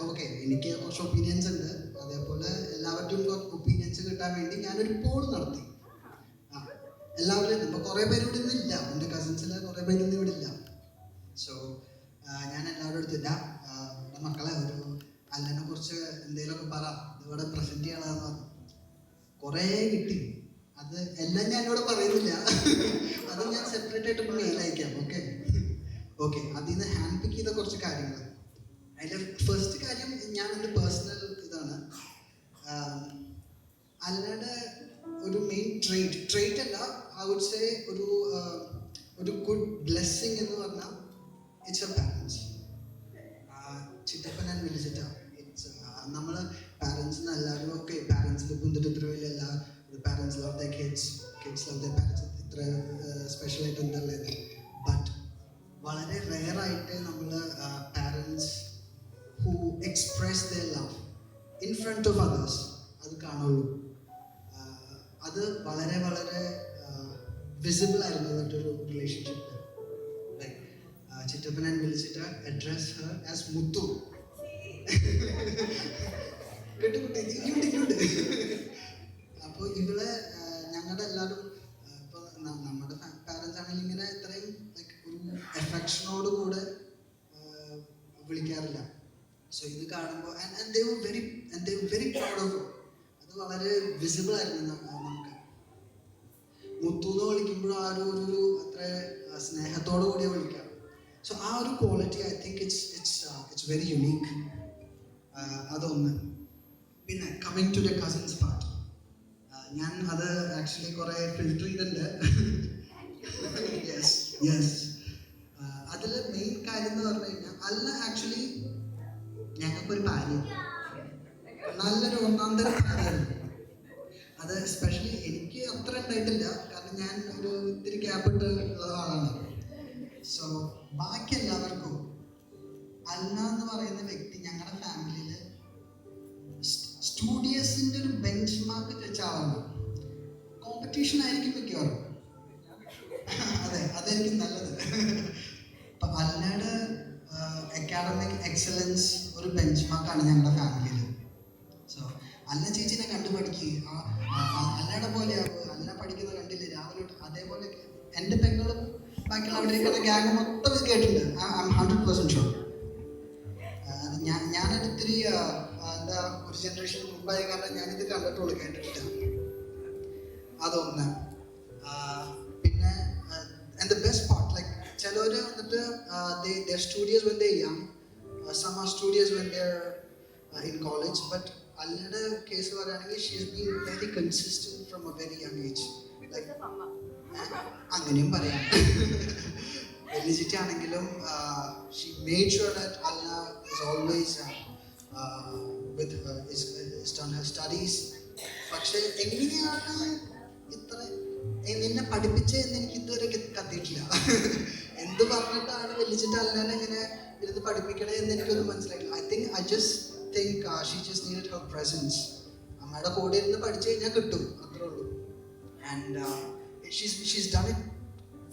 Speaker 5: ഓക്കെ, എനിക്ക് കുറച്ച് ഒപ്പീനിയൻസ് ഉണ്ട്. അതേപോലെ എല്ലാവരുടെയും കുറച്ച് ഒപ്പീനിയൻസ് കിട്ടാൻ വേണ്ടി ഞാനൊരു പോൾ നടത്തി. എല്ലാവരും ഇപ്പോൾ കുറേ പേര് ഇവിടെ ഇന്നില്ല, എൻ്റെ കസിൻസിൽ കുറേ പേരൊന്നും ഇവിടെ ഇല്ല. സോ ഞാൻ എല്ലാവരും എടുത്തില്ല, എൻ്റെ മക്കളെ ഒരു അല്ലനെ കുറിച്ച് എന്തെങ്കിലുമൊക്കെ പറ, ഇതിവിടെ പ്രസൻറ്റ് ചെയ്യണമെന്ന് പറഞ്ഞു. കുറേ കിട്ടി. അത് എല്ലാം ഞാൻ ഇവിടെ പറയുന്നില്ല, അത് ഞാൻ സെപ്പറേറ്റ് ആയിട്ട് മെയിൽ അയക്കാം. ഓക്കെ, അതിൽ നിന്ന് ഹാൻഡ് പിക്ക് ചെയ്ത കുറച്ച് കാര്യങ്ങൾ. അതിൻ്റെ ഫസ്റ്റ് കാര്യം ഞാൻ എൻ്റെ പേഴ്സണൽ ഇതാണ്. അല്ലയുടെ ഒരു മെയിൻ ട്രേറ്റ് അല്ല, ഐ വുഡ് സേ ഒരു ഗുഡ് ബ്ലെസ്സിങ് എന്ന് പറഞ്ഞാൽ ഇറ്റ്സ് എ പാരൻസ്. ചിറ്റപ്പൻ ആൻഡ് വിളിച്ചിട്ട നമ്മൾ പാരൻസിന് എല്ലാവരും ഒക്കെ പാരൻസിൽ കുന്നിട്ട് ഇത്ര വലിയ എല്ലാ parents love the kids love the parents ഇത്ര സ്പെഷ്യലായിട്ട് എന്തള്ളത്. ബട്ട് വളരെ റെയറായിട്ട് നമ്മൾ parents who express the love in front of others അത് കാണുള്ളൂ. അത് വളരെ വളരെ വിസിബിൾ ആയിരുന്നു മറ്റൊരു റിലേഷൻഷിപ്പ്. ചിറ്റപ്പൻ ആൻഡ് വിളിച്ചിട്ട് അഡ്രസ് ഹർ ആസ് മുത്തു. അപ്പോൾ ഇവളെ ഞങ്ങളുടെ എല്ലാവരും ഇപ്പോൾ നമ്മുടെ പാരൻസ് ആണെങ്കിൽ ഇങ്ങനെ ഇത്രയും ഒരു എഫെക്ഷനോട് കൂടെ വിളിക്കാറില്ല. സോ ഇത് കാണുമ്പോൾ they were very proud of it. അത് വളരെ വിസിബിൾ ആയിരുന്നു നമുക്ക്. മുത്തൂന്ന് വിളിക്കുമ്പോഴും ആ ഒരു അത്ര സ്നേഹത്തോടു കൂടിയ വിളിക്കാം. സോ ആ ഒരു quality I think it's very unique. അതൊന്ന്. പിന്നെ coming to the cousins part, ഞാൻ അത് ആക്ച്വലി കുറേ ഫിൽറ്റർ ചെയ്തിട്ടുണ്ട്. യെസ് അതിൽ മെയിൻ കാര്യം എന്ന് പറഞ്ഞു കഴിഞ്ഞാൽ അല്ല ആക്ച്വലി ഞങ്ങൾക്കൊരു ഭാര്യ, നല്ലൊരു ഒന്നാന്തര ഭാര്യയാണ്. അത് എസ്പെഷ്യലി എനിക്ക് അത്ര ഉണ്ടായിട്ടില്ല, കാരണം ഞാൻ ഒരു ഇത്തിരി ഗ്യാപ്പ് ഇട്ട് ഉള്ള ആളാണ്. സോ ബാക്കി എല്ലാവർക്കും അന്ന എന്ന് പറയുന്ന വ്യക്തി ഞങ്ങളുടെ ഫാമിലിയിൽ സ്റ്റുഡിയസിൻ്റെ ഒരു ബെഞ്ച് മാർക്ക് വെച്ച ആളാണ്. കോമ്പറ്റീഷൻ ആയിരിക്കും മിക്കവാറും. അതെ, അതായിരിക്കും നല്ലത്. അപ്പം അല്ലയുടെ അക്കാഡമിക് എക്സലൻസ് ഒരു ബെഞ്ച് മാർക്കാണ് ഞങ്ങളുടെ ഫാമിലിയിൽ. സോ അല്ല ചേച്ചിനെ കണ്ടു പഠിക്കുക, അല്ലയുടെ പോലെ അല്ല പഠിക്കുന്ന കണ്ടില്ലേ രാവിലെ അതേപോലെ. എൻ്റെ പെങ്ങളും ബാക്കിയുള്ള അവിടെ ഇരിക്കുന്ന ഗ്യാങ് മൊത്തം ഇത് കേട്ടിട്ടുണ്ട്. I M 100% sure. ഞാനൊരിത്തിരി എന്താ ഒരു ജനറേഷൻ മുമ്പായ കാരണം ഞാനിത് കണ്ടിട്ടുള്ളൂ, കേട്ടിട്ടില്ല. അതൊന്ന്. പിന്നെ and the best part, like ചിലവർ വന്നിട്ട് they're studious when they're young, some are studious when they're in college, but അല്ലയുടെ കേസ് പറയുകയാണെങ്കിൽ she is been very consistent from a very young age. Like അങ്ങനെയും പറയാം. വെല്ലിജിറ്റാണെങ്കിലും she made sure that Alla is always with is done her studies. പക്ഷേ എങ്ങനെയാണ് ഇത്ര നിന്നെ പഠിപ്പിച്ചതെന്ന് എനിക്ക് ഇതുവരെ കത്തിയിട്ടില്ല. എന്ത് പറഞ്ഞിട്ടാണ് വെല്ലിച്ചിട്ട് അല്ലാതെ ഇങ്ങനെ ഇരുന്ന് പഠിപ്പിക്കണേ എന്ന് എനിക്കൊന്നും മനസ്സിലായില്ല. I just think she just needed her presence. അമ്മയുടെ കൂടെ ഇരുന്ന് പഠിച്ചു കഴിഞ്ഞാൽ കിട്ടും, അത്രേ ഉള്ളൂ. And she's done it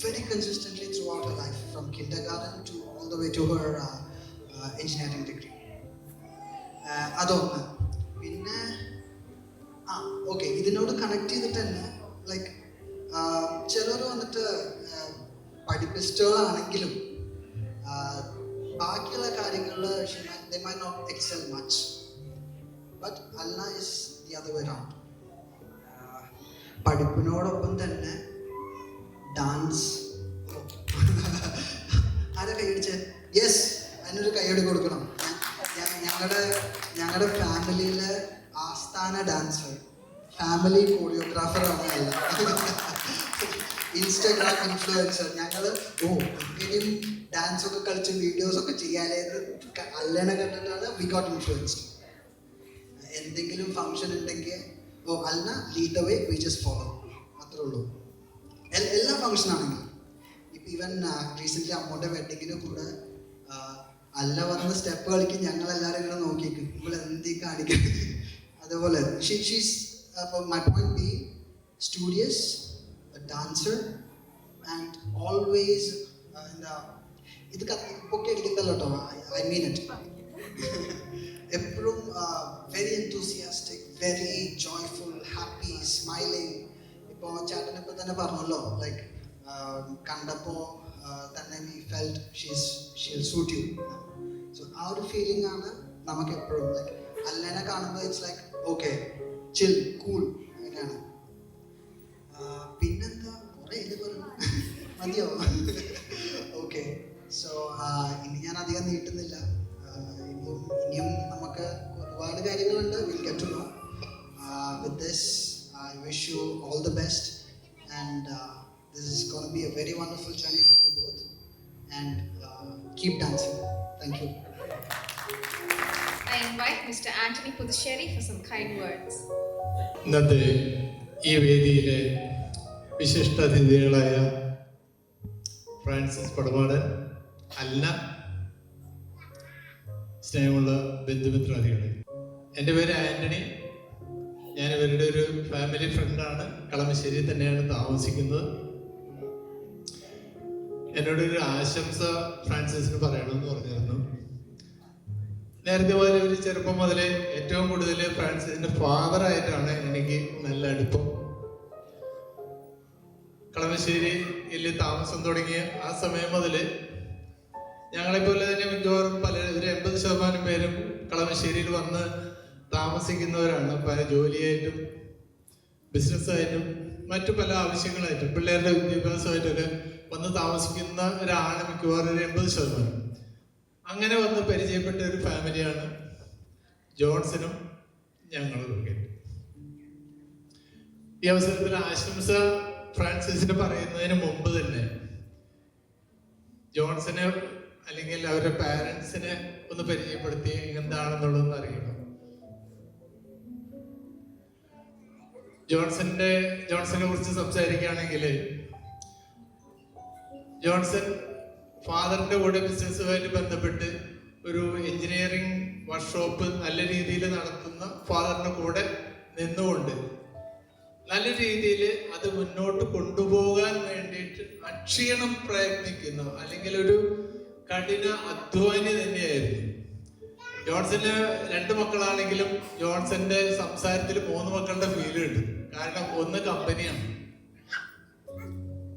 Speaker 5: very consistently throughout her life, from kindergarten to all the way to her engineering degree. അതൊന്ന്. പിന്നെ ഓക്കെ, ഇതിനോട് കണക്ട് ചെയ്തിട്ട് തന്നെ ലൈക്ക് ചിലർ വന്നിട്ട് പഠിപ്പിസ്റ്റുകളാണെങ്കിലും ബാക്കിയുള്ള കാര്യങ്ങളിൽ they might not excel much, but Allah is the other way around. പഠിപ്പിനോടൊപ്പം തന്നെ ഡാൻസ്. ആരെ കൈയടിച്ച്? യെസ്, അതിനൊരു കൈയടി കൊടുക്കണം. ഞങ്ങളുടെ ഫാമിലിയിലെ ആസ്ഥാന ഡാൻസർ, ഫാമിലി കോറിയോഗ്രാഫറാണ് അല്ല, ഇൻസ്റ്റാഗ്രാം ഇൻഫ്ലുവൻസർ. ഞങ്ങൾ ഇനിയും ഡാൻസ് ഒക്കെ കളിച്ച് വീഡിയോസ് ഒക്കെ ചെയ്യാനേ അല്ലേനെ കണ്ടിട്ടാണ് വി ഗോട്ട് ഇൻഫ്ലുവൻസ്ഡ്. എന്തെങ്കിലും ഫങ്ഷൻ ഉണ്ടെങ്കിൽ അല്ല lead the way, we just follow, അത്രേ ഉള്ളൂ. എല്ലാ ഫങ്ഷനാണെങ്കിലും. ഇപ്പം ഈവൻ റീസെൻ്റ്ലി അമ്മൂൻ്റെ വെഡിങ്ങിന് കൂടെ അല്ല വന്ന് സ്റ്റെപ്പ് കളിക്കും, ഞങ്ങളെല്ലാവരും ഇങ്ങനെ നോക്കിയേക്കും, ഇവിടെ എന്തി കാണിക്കും. അതേപോലെ she's my point being studious, a dancer, and always ഇത് പൊക്കി അടിക്കണ്ടല്ലോ കേട്ടോ, I mean it. എപ്പോഴും very enthusiastic, very joyful, happy, smiling. ഇപ്പോൾ ചേട്ടനിപ്പോൾ തന്നെ പറഞ്ഞല്ലോ, ലൈക്ക് കണ്ടപ്പോൾ തന്നെ we felt she'll suit you. So ആ ഒരു ഫീലിംഗ് ആണ് നമുക്ക് എപ്പോഴും. ലൈക്ക് അല്ലേനെ കാണുമ്പോൾ it's like okay, chill, cool, അങ്ങനെയാണ്. പിന്നെന്താ കുറേ ഇത് പറഞ്ഞു മതിയോ? ഓക്കെ, സോ ഇനി ഞാൻ അധികം നീട്ടുന്നില്ല. ഇനിയും നമുക്ക് ഒരുപാട് കാര്യങ്ങളുണ്ട്. Will get to know. With this I wish you all the best, and this is gonna be a very wonderful journey for you both, and keep dancing. Thank you.
Speaker 2: I invite Mr. Anthony Puducherry for some kind words.
Speaker 4: ഇന്നത്തെ ഈ വേദിയിലെ വിശിഷ്ടാതിഥികളായ ഫ്രാൻസിസ് പടമാടൻ, അല്ല, സ്നേഹമുള്ള ബന്ധുമിത്രാദികളെ, എൻ്റെ പേര് ആൻ്റണി. ഞാൻ ഇവരുടെ ഒരു ഫാമിലി ഫ്രണ്ടാണ്. കളമശ്ശേരി തന്നെയാണ് താമസിക്കുന്നത്. എന്നോടൊരു ആശംസ ഫ്രാൻസിസിന് പറയണമെന്ന് പറഞ്ഞിരുന്നു. നേരത്തെ പോലെ ഒരു ചെറുപ്പം മുതലേ ഏറ്റവും കൂടുതൽ ഫ്രാൻസിസിന്റെ ഫാദറായിട്ടാണ് എനിക്ക് നല്ല അടുപ്പം. കളമശ്ശേരിയിൽ താമസം തുടങ്ങിയ ആ സമയം മുതൽ ഞങ്ങളെപ്പോലെ തന്നെ മിക്കവാറും ഒരു 80% പേരും കളമശ്ശേരിയിൽ വന്ന് താമസിക്കുന്നവരാണ്. പല ജോലിയായിട്ടും ബിസിനസ്സായിട്ടും മറ്റു പല ആവശ്യങ്ങളായിട്ടും പിള്ളേരുടെ വിദ്യാഭ്യാസമായിട്ടൊക്കെ വന്ന് താമസിക്കുന്നവരാണ് മിക്കവാറും ഒരു 80%. അങ്ങനെ വന്ന് പരിചയപ്പെട്ട ഒരു ഫാമിലിയാണ് ജോൺസനും ഞങ്ങളൊക്കെ. ഈ അവസരത്തിൽ ആശംസ ഫ്രാൻസിസിന് പറയുന്നതിന് മുമ്പ് തന്നെ ജോൺസനെ അല്ലെങ്കിൽ അവരുടെ പാരൻസിനെ ഒന്ന് പരിചയപ്പെടുത്തി എന്താണെന്നുള്ളതെന്ന് അറിയണം.
Speaker 6: ജോൺസനെ കുറിച്ച് സംസാരിക്കുകയാണെങ്കിൽ, ജോൺസൺ ഫാദറിന്റെ കൂടെ ബിസിനസ്സുമായിട്ട് ബന്ധപ്പെട്ട് ഒരു എഞ്ചിനീയറിംഗ് വർക്ക്ഷോപ്പ് നല്ല രീതിയിൽ നടത്തുന്ന ഫാദറിന്റെ കൂടെ നിന്നുകൊണ്ട് നല്ല രീതിയിൽ അത് മുന്നോട്ട് കൊണ്ടുപോകാൻ വേണ്ടിയിട്ട് അക്ഷീണം പ്രയത്നിക്കുന്ന, അല്ലെങ്കിൽ ഒരു കഠിന അധ്വാനി തന്നെയായിരുന്നു. ജോൺസന് 2 മക്കളാണെങ്കിലും ജോൺസന്റെ സംസാരത്തിൽ 3 മക്കളുടെ ഫീൽ കിട്ടും. കാരണം ഒന്ന് കമ്പനിയാണ്.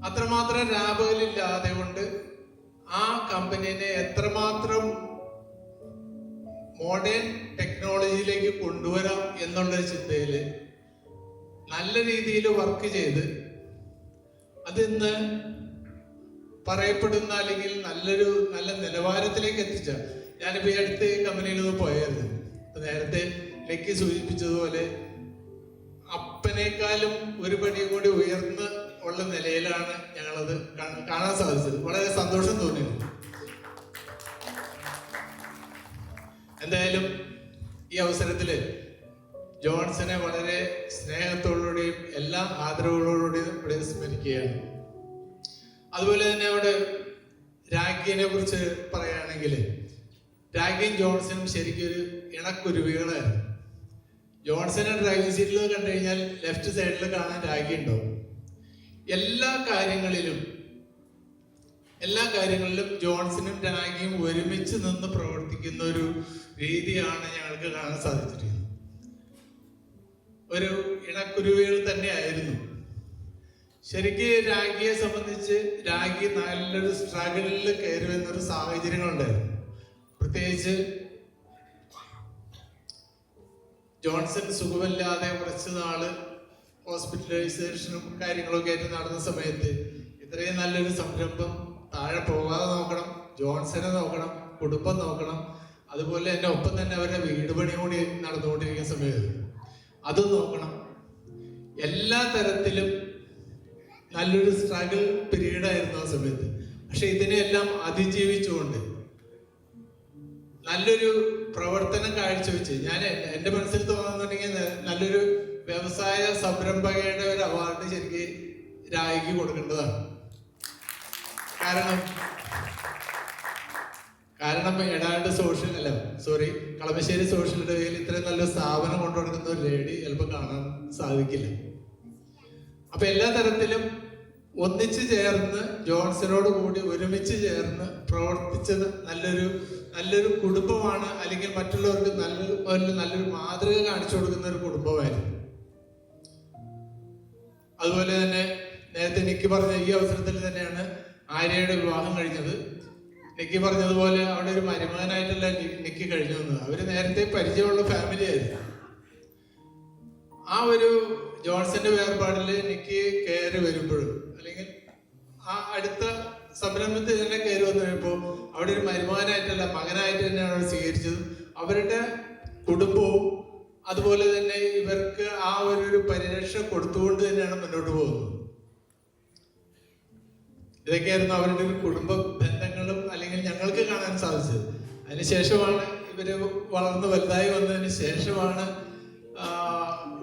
Speaker 6: അത്രമാത്രം രാപകലില്ലാതെ കൊണ്ട് ആ കമ്പനിനെ എത്രമാത്രം മോഡേൺ ടെക്നോളജിയിലേക്ക് കൊണ്ടുവരാം എന്നുള്ള ചിന്തയിൽ നല്ല രീതിയിൽ വർക്ക് ചെയ്ത് അതിന്ന് പറയപ്പെടുന്ന, അല്ലെങ്കിൽ നല്ല നിലവാരത്തിലേക്ക് എത്തിച്ച. ഞാനിപ്പോ ഈ അടുത്ത് കമ്പനിയിൽ നിന്ന് പോയായിരുന്നു. നേരത്തെ ലെക്കി സൂചിപ്പിച്ചതുപോലെ അപ്പനേക്കാളും ഒരു പടി കൂടി ഉയർന്ന് ഉള്ള നിലയിലാണ് ഞങ്ങളത് കാണാൻ സാധിച്ചത്. വളരെ സന്തോഷം തോന്നിയിരുന്നു. എന്തായാലും ഈ അവസരത്തില് ജോൺസനെ വളരെ സ്നേഹത്തോടുകൂടിയും എല്ലാ ആദരവുകളോടുകൂടിയും ഇവിടെ സ്മരിക്കുകയാണ്. അതുപോലെ തന്നെ അവിടെ രാഖിനെ കുറിച്ച് പറയുകയാണെങ്കിൽ, രാഖിയും ജോൺസണും ശരിക്കും ഒരു ഇണക്കുരുവികളായിരുന്നു. ജോൺസനെ ഡ്രൈവിംഗ് സീറ്റിൽ കണ്ടു കഴിഞ്ഞാൽ ലെഫ്റ്റ് സൈഡിൽ കാണാൻ രാഖി ഉണ്ടാവും. എല്ലാ കാര്യങ്ങളിലും ജോൺസണും രാഖിയും ഒരുമിച്ച് നിന്ന് പ്രവർത്തിക്കുന്ന ഒരു രീതിയാണ് ഞങ്ങൾക്ക് കാണാൻ സാധിച്ചിരിക്കുന്നത്. ഒരു ഇണക്കുരുവികൾ തന്നെയായിരുന്നു. ശരിക്ക് രാഖിയെ സംബന്ധിച്ച് രാഖി നല്ലൊരു സ്ട്രഗിളിൽ കയറി വരുന്നൊരു സാഹചര്യങ്ങളുണ്ടായിരുന്നു. പ്രത്യേകിച്ച് ജോൺസൺ സുഖമില്ലാതെ കുറച്ച് നാള് ഹോസ്പിറ്റലൈസേഷനും കാര്യങ്ങളൊക്കെ ആയിട്ട് നടന്ന സമയത്ത് ഇത്രയും നല്ലൊരു സംരംഭം താഴെ പോകാതെ നോക്കണം, ജോൺസനെ നോക്കണം, കുടുംബം നോക്കണം, അതുപോലെ തന്നെ ഒപ്പം തന്നെ അവരുടെ വീട് പണി കൂടി നടന്നുകൊണ്ടിരിക്കുന്ന സമയത്ത് അതും നോക്കണം. എല്ലാ തരത്തിലും നല്ലൊരു സ്ട്രഗിൾ പീരീഡ് ആയിരുന്നു ആ സമയത്ത്. പക്ഷെ ഇതിനെല്ലാം അതിജീവിച്ചുകൊണ്ട് നല്ലൊരു പ്രവർത്തനം കാഴ്ചവെച്ച്, ഞാൻ എൻ്റെ മനസ്സിൽ തോന്നുന്നുണ്ടെങ്കിൽ നല്ലൊരു വ്യവസായ സംരംഭകയുടെ ഒരു അവാർഡ് ശരിക്കും രാഖിക്ക് കൊടുക്കേണ്ടതാണ്. കാരണം ഏതാണ്ട് കളമശ്ശേരി സോഷ്യൽ ഡേയിൽ ഇത്രയും നല്ല സ്ഥാപനം കൊണ്ടുനടക്കുന്ന ഒരു ലേഡി ചിലപ്പോൾ കാണാൻ സാധിക്കില്ല. അപ്പൊ എല്ലാ തരത്തിലും ഒന്നിച്ചു ചേർന്ന് ജോൺസനോട് കൂടി ഒരുമിച്ച് ചേർന്ന് പ്രവർത്തിച്ചത് നല്ലൊരു കുടുംബമാണ്, അല്ലെങ്കിൽ മറ്റുള്ളവർക്ക് നല്ലൊരു മാതൃക കാണിച്ചു കൊടുക്കുന്ന ഒരു കുടുംബമായിരുന്നു. അതുപോലെ തന്നെ നേരത്തെ നിക്കി പറഞ്ഞ ഈ അവസരത്തിൽ തന്നെയാണ് ആര്യയുടെ വിവാഹം കഴിഞ്ഞത്. നിക്കി പറഞ്ഞതുപോലെ അവിടെ ഒരു മരുമകനായിട്ടല്ല നിക്കി കഴിഞ്ഞു വന്നത്. അവര് നേരത്തെ പരിചയമുള്ള ഫാമിലി ആയിരുന്നു. ആ ഒരു ജോൺസന്റെ വേർപാടില് നിക്കി കയറി വരുമ്പോഴും, അല്ലെങ്കിൽ ആ അടുത്ത സംരംഭത്തിൽ തന്നെ കയറി വന്നു കഴിയുമ്പോൾ അവിടെ ഒരു മരുമകനായിട്ടല്ല മകനായിട്ട് തന്നെയാണ് അവർ സ്വീകരിച്ചത്. അവരുടെ കുടുംബവും അതുപോലെ തന്നെ ഇവർക്ക് ആ ഒരു പരിരക്ഷ കൊടുത്തുകൊണ്ട് തന്നെയാണ് മുന്നോട്ട് പോകുന്നത്. ഇതൊക്കെയായിരുന്നു അവരുടെ ഒരു കുടുംബ ബന്ധങ്ങളും അല്ലെങ്കിൽ ഞങ്ങൾക്ക് കാണാൻ സാധിച്ചത്. അതിനുശേഷമാണ് ഇവര് വളർന്ന് വലുതായി വന്നതിന് ശേഷമാണ്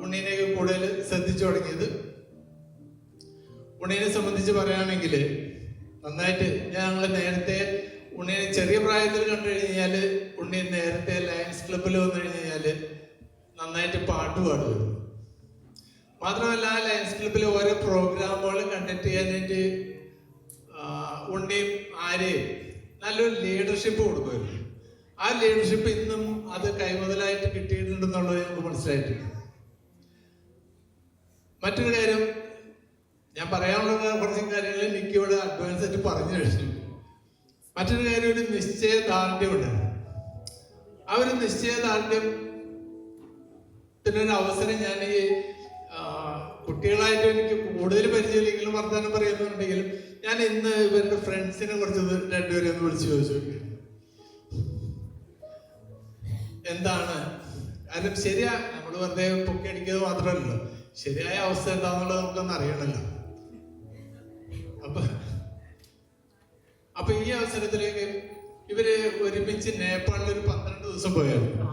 Speaker 6: ഉണ്ണീനെയൊക്കെ കൂടുതൽ ശ്രദ്ധിച്ചു തുടങ്ങിയത്. ഉണ്ണീനെ സംബന്ധിച്ച് പറയുകയാണെങ്കിൽ നന്നായിട്ട് ഞങ്ങൾ നേരത്തെ ഉണ്ണീനെ ചെറിയ പ്രായത്തിൽ കണ്ടു കഴിഞ്ഞാല് ഉണ്ണി നേരത്തെ ലയൺസ് ക്ലബ്ബിൽ വന്നു കഴിഞ്ഞാല് നന്നായിട്ട് പാട്ട് പാടുമായിരുന്നു. മാത്രമല്ല ആ ലയൺസ് ക്ലബ്ബിൽ ഓരോ പ്രോഗ്രാമുകൾ കണ്ടക്ട് ചെയ്യാനായിട്ട് ഉണ്ണിയും ആരെയും നല്ലൊരു ലീഡർഷിപ്പ് കൊടുക്കുമായിരുന്നു. ആ ലീഡർഷിപ്പ് ഇന്നും അത് കൈമുതലായിട്ട് കിട്ടിയിട്ടുണ്ടെന്നുള്ളത് ഞങ്ങൾക്ക് മനസ്സിലായിട്ടുണ്ട്. മറ്റൊരു കാര്യം ഞാൻ പറയാനുള്ള കുറച്ച് കാര്യങ്ങൾ എനിക്ക് ഇവിടെ അഡ്വാൻസ് ആയിട്ട് പറഞ്ഞു കഴിഞ്ഞു. മറ്റൊരു കാര്യം, ഒരു നിശ്ചയദാർഢ്യമുണ്ട്. ആ ഒരു നിശ്ചയദാർഢ്യത്തിനൊരു അവസരം ഞാൻ ഈ കുട്ടികളായിട്ട് എനിക്ക് കൂടുതൽ പരിചയമില്ലെങ്കിലും വർത്തമാനം പറയുന്നുണ്ടെങ്കിലും ഞാൻ ഇന്ന് ഇവരുടെ ഫ്രണ്ട്സിനെ കുറച്ച് രണ്ടുപേരെ ഒന്ന് വിളിച്ചു ചോദിച്ചു എന്താണ്. കാരണം ശരിയാ, നമ്മൾ വെറുതെ പൊക്കി അടിക്കുന്നത് മാത്രമല്ലല്ലോ, ശരിയായ അവസ്ഥ എന്താണെന്നുള്ളത് നമുക്കൊന്ന് അറിയണമല്ലോ. അപ്പൊ ഈ അവസരത്തിലേക്ക് ഇവര് ഒരുമിച്ച് നേപ്പാളിൽ ഒരു 12 ദിവസം പോയായിരുന്നു.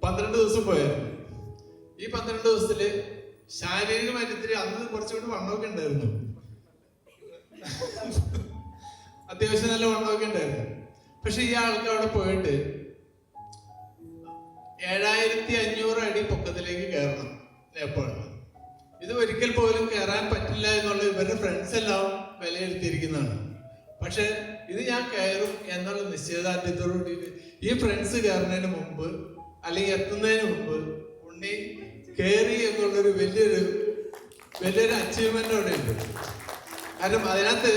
Speaker 6: 12 ദിവസം പോയായിരുന്നു. ഈ 12 ദിവസത്തില് ശാരീരികമായിട്ട് ഇത്തിരി അന്ന് കുറച്ചുകൂടി വണ്ണമൊക്കെ ഉണ്ടായിരുന്നു. അത്യാവശ്യം നല്ല വണ്ണമൊക്കെ ഉണ്ടായിരുന്നു. പക്ഷെ ഈ ആൾക്ക് അവിടെ പോയിട്ട് 7500 അടി പൊക്കത്തിലേക്ക് കയറണം നേപ്പാളിൽ. ഇത് ഒരിക്കൽ പോലും കയറാൻ പറ്റില്ല എന്നുള്ള ഇവരുടെ ഫ്രണ്ട്സ് എല്ലാം വിലയിരുത്തിയിരിക്കുന്നതാണ്. പക്ഷെ ഇത് ഞാൻ കയറും എന്നുള്ള നിശ്ചയദാർഢ്യത്തോടുകൂടി ഈ ഫ്രണ്ട്സ് കയറുന്നതിന് മുമ്പ് അല്ലെങ്കിൽ എത്തുന്നതിന് മുമ്പ് ഉണ്ണി കയറി എന്നുള്ളൊരു വലിയൊരു അച്ചീവ്മെന്റ് അവിടെ ഉണ്ട്. കാരണം അതിനകത്ത്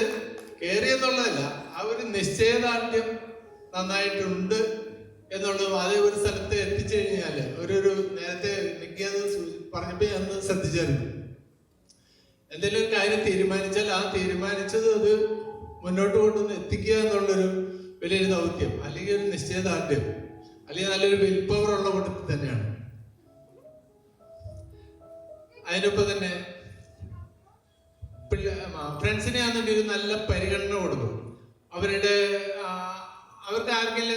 Speaker 6: കയറി എന്നുള്ളതല്ല, ആ ഒരു നിശ്ചയദാർഢ്യം നന്നായിട്ടുണ്ട് എന്നുള്ളതും അതേ ഒരു സ്ഥലത്ത് എത്തിച്ചു കഴിഞ്ഞാല് ഒരു നേരത്തെ നിൽക്കിയത് പറഞ്ഞപ്പോ ഞാൻ ശ്രദ്ധിച്ചായിരുന്നു. എന്തെങ്കിലും ഒരു കാര്യം തീരുമാനിച്ചാൽ ആ തീരുമാനിച്ചത് അത് മുന്നോട്ട് കൊണ്ടുവന്ന് എത്തിക്കുക എന്നുള്ളൊരു വലിയൊരു ദൗത്യം, അല്ലെങ്കിൽ ഒരു നിശ്ചയദാർഢ്യം, അല്ലെങ്കിൽ നല്ലൊരു വിൽ പവർ ഉള്ള കൂട്ടത്തിൽ തന്നെയാണ്. അതിനൊപ്പം തന്നെ ഫ്രണ്ട്സിനെ ആണെന്നുണ്ടെങ്കിൽ നല്ല പരിഗണന കൊടുക്കും. അവർക്ക് ആർക്കെങ്കിലും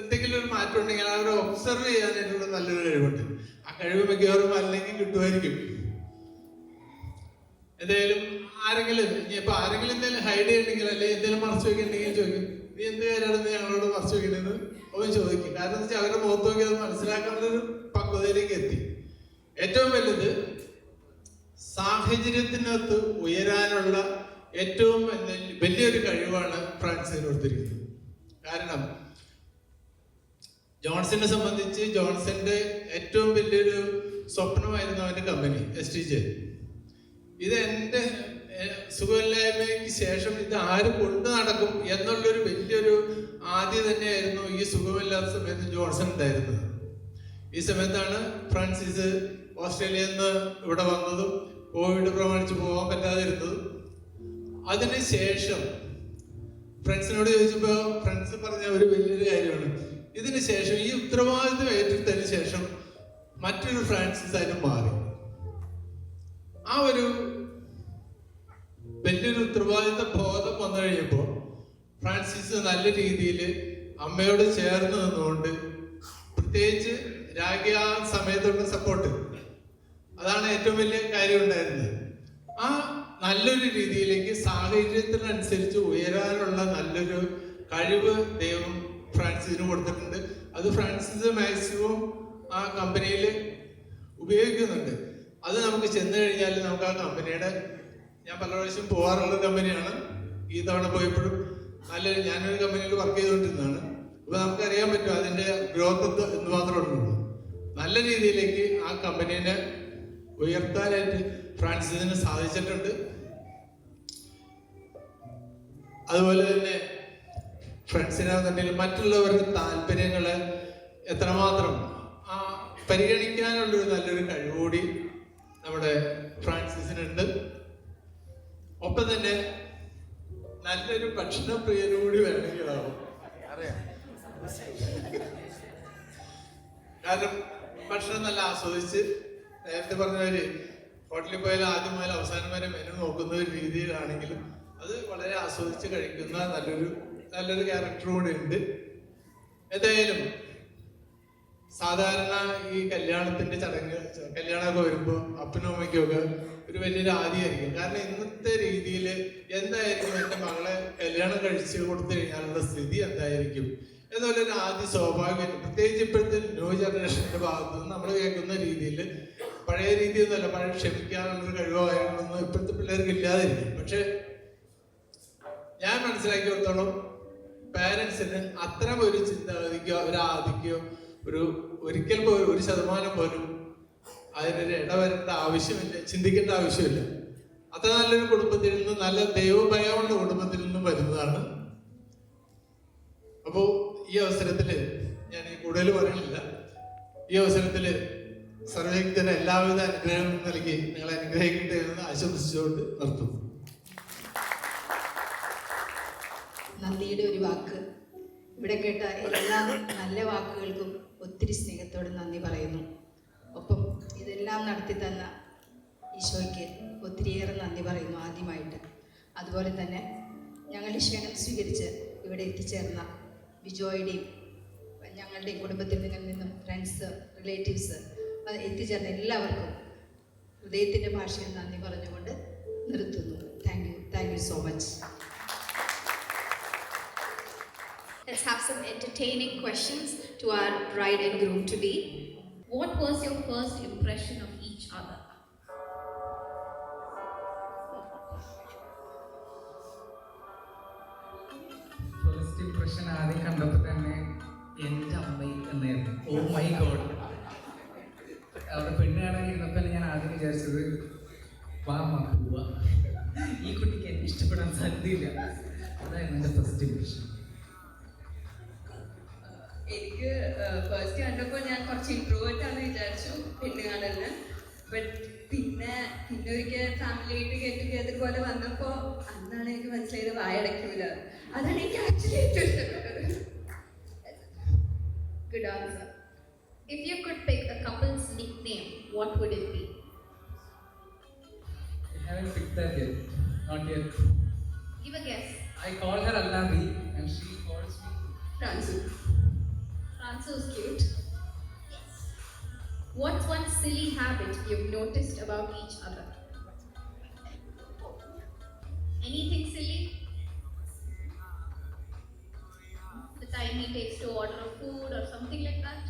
Speaker 6: എന്തെങ്കിലും ഒരു മാറ്റം ഉണ്ടെങ്കിൽ അവരെ ഒബ്സർവ് ചെയ്യാനായിട്ടുള്ള നല്ലൊരു കഴിവുണ്ട്. ആ കഴിവ് മിക്കവാറും അല്ലെങ്കിൽ കിട്ടുമായിരിക്കും. എന്തായാലും ആരെങ്കിലും എന്തെങ്കിലും ഹൈഡ് ചെയ്യണമെങ്കിൽ അല്ലെങ്കിൽ എന്തെങ്കിലും മറച്ചു വെക്കണ്ടെങ്കിൽ ചോദിക്കും, നീ എന്ത് കാര്യമാണ് ഞങ്ങളോട് മറച്ചു വെക്കണമെന്ന് അവൻ ചോദിക്കും. കാരണം എന്താ വെച്ചാൽ അവരുടെ മുഖത്ത് നോക്കി അത് മനസ്സിലാക്കാനുള്ളൊരു പക്വതയിലേക്ക് എത്തി. ഏറ്റവും വലുത് സാഹചര്യത്തിനകത്ത് ഉയരാനുള്ള ഏറ്റവും വലിയൊരു കഴിവാണ് ഫ്രാൻസിന് കൊടുത്തിരിക്കുന്നത്. കാരണം ജോൺസനെ സംബന്ധിച്ച് ജോൺസന്റെ ഏറ്റവും വലിയൊരു സ്വപ്നമായിരുന്നു അവന്റെ കമ്പനി STJ. ഇത് എൻ്റെ സുഖമില്ലായ്മയ്ക്ക് ശേഷം ഇത് ആര് കൊണ്ടു നടക്കും എന്നുള്ളൊരു വലിയൊരു ആദ്യം തന്നെയായിരുന്നു ഈ സുഖമില്ലാത്ത സമയത്ത് ജോൺസൺ ഉണ്ടായിരുന്നത്. ഈ സമയത്താണ് ഫ്രാൻസിസ് ഓസ്ട്രേലിയയിൽ നിന്ന് ഇവിടെ വന്നതും കോവിഡ് പ്രമാണിച്ച് പോകാൻ പറ്റാതിരുന്നതും. അതിനുശേഷം ഫ്രണ്ട്സിനോട് ചോദിച്ചപ്പോൾ ഫ്രണ്ട്സ് പറഞ്ഞ ഒരു വലിയൊരു കാര്യമാണ്, ഇതിന് ശേഷം ഈ ഉത്തരവാദിത്വം ഏറ്റെടുത്തതിന് ശേഷം മറ്റൊരു ഫ്രാൻസിസ് അതിന് മാറി. ആ ഒരു വലിയൊരു ഉത്തരവാദിത്വ ബോധം വന്നു കഴിയുമ്പോൾ ഫ്രാൻസിസ് നല്ല രീതിയിൽ അമ്മയോട് ചേർന്ന് നിന്നുകൊണ്ട്, പ്രത്യേകിച്ച് രാജ്യ ആ സമയത്തുള്ള സപ്പോർട്ട്, അതാണ് ഏറ്റവും വലിയ കാര്യം ഉണ്ടായിരുന്നത്. ആ നല്ലൊരു രീതിയിലേക്ക് സാഹചര്യത്തിനനുസരിച്ച് ഉയരാനുള്ള നല്ലൊരു കഴിവ് ദൈവം ഫ്രാൻസിസിന് കൊടുത്തിട്ടുണ്ട്. അത് ഫ്രാൻസിസ് മാക്സിമം ആ കമ്പനിയിൽ ഉപയോഗിക്കുന്നുണ്ട്. അത് നമുക്ക് ചെന്ന് കഴിഞ്ഞാൽ നമുക്ക് ആ കമ്പനിയുടെ, ഞാൻ പല പ്രാവശ്യം പോകാറുള്ള കമ്പനിയാണ്. ഈ തവണ പോയപ്പോഴും ഞാനൊരു കമ്പനിയിൽ വർക്ക് ചെയ്തുകൊണ്ടിരുന്നതാണ്. അപ്പൊ നമുക്കറിയാൻ പറ്റും അതിന്റെ ഗ്രോത്ത് എന്ന് മാത്രമേ ഉള്ളൂ. നല്ല രീതിയിലേക്ക് ആ കമ്പനീനെ ഉയർത്താനായിട്ട് ഫ്രാൻസിസിന് സാധിച്ചിട്ടുണ്ട്. അതുപോലെ തന്നെ ഫ്രണ്ട്സിനാണെന്നുണ്ടെങ്കിൽ മറ്റുള്ളവരുടെ താല്പര്യങ്ങളെ എത്രമാത്രം പരിഗണിക്കാനുള്ളൊരു നല്ലൊരു കഴിവുകൂടി നമ്മുടെ ഫ്രാൻസിസിനുണ്ട്. ഒപ്പം തന്നെ നല്ലൊരു ഭക്ഷണപ്രിയനും കൂടി വേണമെങ്കിൽ ആവും. കാരണം ഭക്ഷണം നല്ല ആസ്വദിച്ച്, നേരത്തെ പറഞ്ഞവര് ഹോട്ടലിൽ പോയാൽ ആദ്യം മുതൽ അവസാനം വരെ മെനു നോക്കുന്ന ഒരു രീതിയിലാണെങ്കിലും അത് വളരെ ആസ്വദിച്ച് കഴിക്കുന്ന നല്ലൊരു ക്യാരക്ടർ കൂടെ ഉണ്ട്. എന്തായാലും സാധാരണ ഈ കല്യാണത്തിന്റെ കല്യാണമൊക്കെ വരുമ്പോൾ അപ്പനും അമ്മയ്ക്കും ഒക്കെ ഒരു വലിയൊരു ആദിയായിരിക്കും. കാരണം ഇന്നത്തെ രീതിയിൽ എന്തായിരിക്കും എൻ്റെ മകളെ കല്യാണം കഴിച്ച് കൊടുത്തു കഴിഞ്ഞാലുള്ള സ്ഥിതി എന്തായിരിക്കും എന്നുള്ളൊരു ആദ്യ സ്വാഭാവികം. പ്രത്യേകിച്ച് ഇപ്പോഴത്തെ ന്യൂ ജനറേഷന്റെ ഭാഗത്ത് നിന്ന് നമ്മൾ കേൾക്കുന്ന രീതിയിൽ പഴയ രീതിയൊന്നുമല്ല, പഴയ ക്ഷമിക്കാനുള്ളൊരു കഴിവോ കാര്യങ്ങളൊന്നും ഇപ്പോഴത്തെ പിള്ളേർക്ക് ഇല്ലാതിരിക്കും. പക്ഷെ ഞാൻ മനസ്സിലാക്കിയിടത്തോളം പാരൻസിന് അത്തരം ഒരു ചിന്താഗതിക്കോ ഒരു ആദിക്കോ ഒരിക്കൽ പോലും 1% പോലും അതിനൊരു ഇടവരേണ്ട ആവശ്യമില്ല, ചിന്തിക്കേണ്ട ആവശ്യമില്ല. അത്ര നല്ലൊരു കുടുംബത്തിൽ നിന്ന്, നല്ല ദൈവഭയമുള്ള കുടുംബത്തിൽ നിന്നും വരുന്നതാണ്. അപ്പോ ഈ അവസരത്തില് ഞാൻ കൂടുതൽ പറയുന്നില്ല. ഈ അവസരത്തില് സർവ്വജ്ഞന് എല്ലാവിധ അനുഗ്രഹങ്ങളും നൽകി നിങ്ങളെ അനുഗ്രഹിക്കട്ടെ എന്ന് ആശംസിച്ചുകൊണ്ട് നിർത്തും.
Speaker 7: നന്ദിയുടെ ഒരു വാക്ക്. ഇവിടെ കേട്ട എല്ലാ നല്ല വാക്കുകൾക്കും ഒത്തിരി സ്നേഹത്തോടെ നന്ദി പറയുന്നു. ഒപ്പം ഇതെല്ലാം നടത്തി തന്ന ഈശോയ്ക്ക് ഒത്തിരിയേറെ നന്ദി പറയുന്നു ആദ്യമായിട്ട്. അതുപോലെ തന്നെ ഞങ്ങളുടെ ക്ഷണം സ്വീകരിച്ച് ഇവിടെ എത്തിച്ചേർന്ന ബിജോയുടെയും ഞങ്ങളുടെയും കുടുംബത്തിൽ നിന്നും ഫ്രണ്ട്സ്, റിലേറ്റീവ്സ്, എത്തിച്ചേർന്ന എല്ലാവർക്കും ഹൃദയത്തിൻ്റെ ഭാഷയിൽ നന്ദി പറഞ്ഞുകൊണ്ട് നിർത്തുന്നു. Thank you so much.
Speaker 2: Let's have some entertaining questions to our bride and groom to be. What was your first impression of each other?
Speaker 8: First impression ആദ്യം കണ്ടപ്പോൾ തന്നെ എൻ്റെ അമ്മ എന്നായിരുന്നു. Oh my God. അവിടെ പെണ്ണ് കാണാൻ ഇരുന്നപ്പോൾ ഞാൻ ആദ്യം വിചാരിച്ചത് വാ പോവാ, ഈ കുട്ടിക്ക് എന്നെ ഇഷ്ടപ്പെടാൻ സാധ്യതയില്ല. അതായിരുന്നു എൻ്റെ ഫസ്റ്റ് ഇംപ്രഷൻ.
Speaker 9: എനിക്ക് ഫസ്റ്റ് കണ്ടപ്പോൾ ഞാൻ കുറച്ച് ഇൻട്രോവേർട്ട് ആണെന്ന് വിചാരിച്ചു പെണ്ണ് കാണലിന്. ബട്ട് പിന്നെ ഒരിക്കൽ ഫാമിലി ആയിട്ട് ഗെറ്റ് ടുഗെദർ പോലെ വന്നപ്പോൾ അന്നാണ് എനിക്ക് മനസ്സിലായത് വായടയ്ക്കൂല. അതാണ് എനിക്ക് ആക്ച്വലി ഏറ്റവും ഇഷ്ടപ്പെട്ടത്.
Speaker 2: Good answer. If you could pick a couple's nickname, what would it be?
Speaker 8: I haven't picked that yet. Not yet.
Speaker 2: Give a guess.
Speaker 8: I call her Alnabi and she calls me
Speaker 9: France.
Speaker 2: Fransu is cute. Yes. What's one silly habit you've noticed about each other? Anything silly? The time he takes to order food or something like that?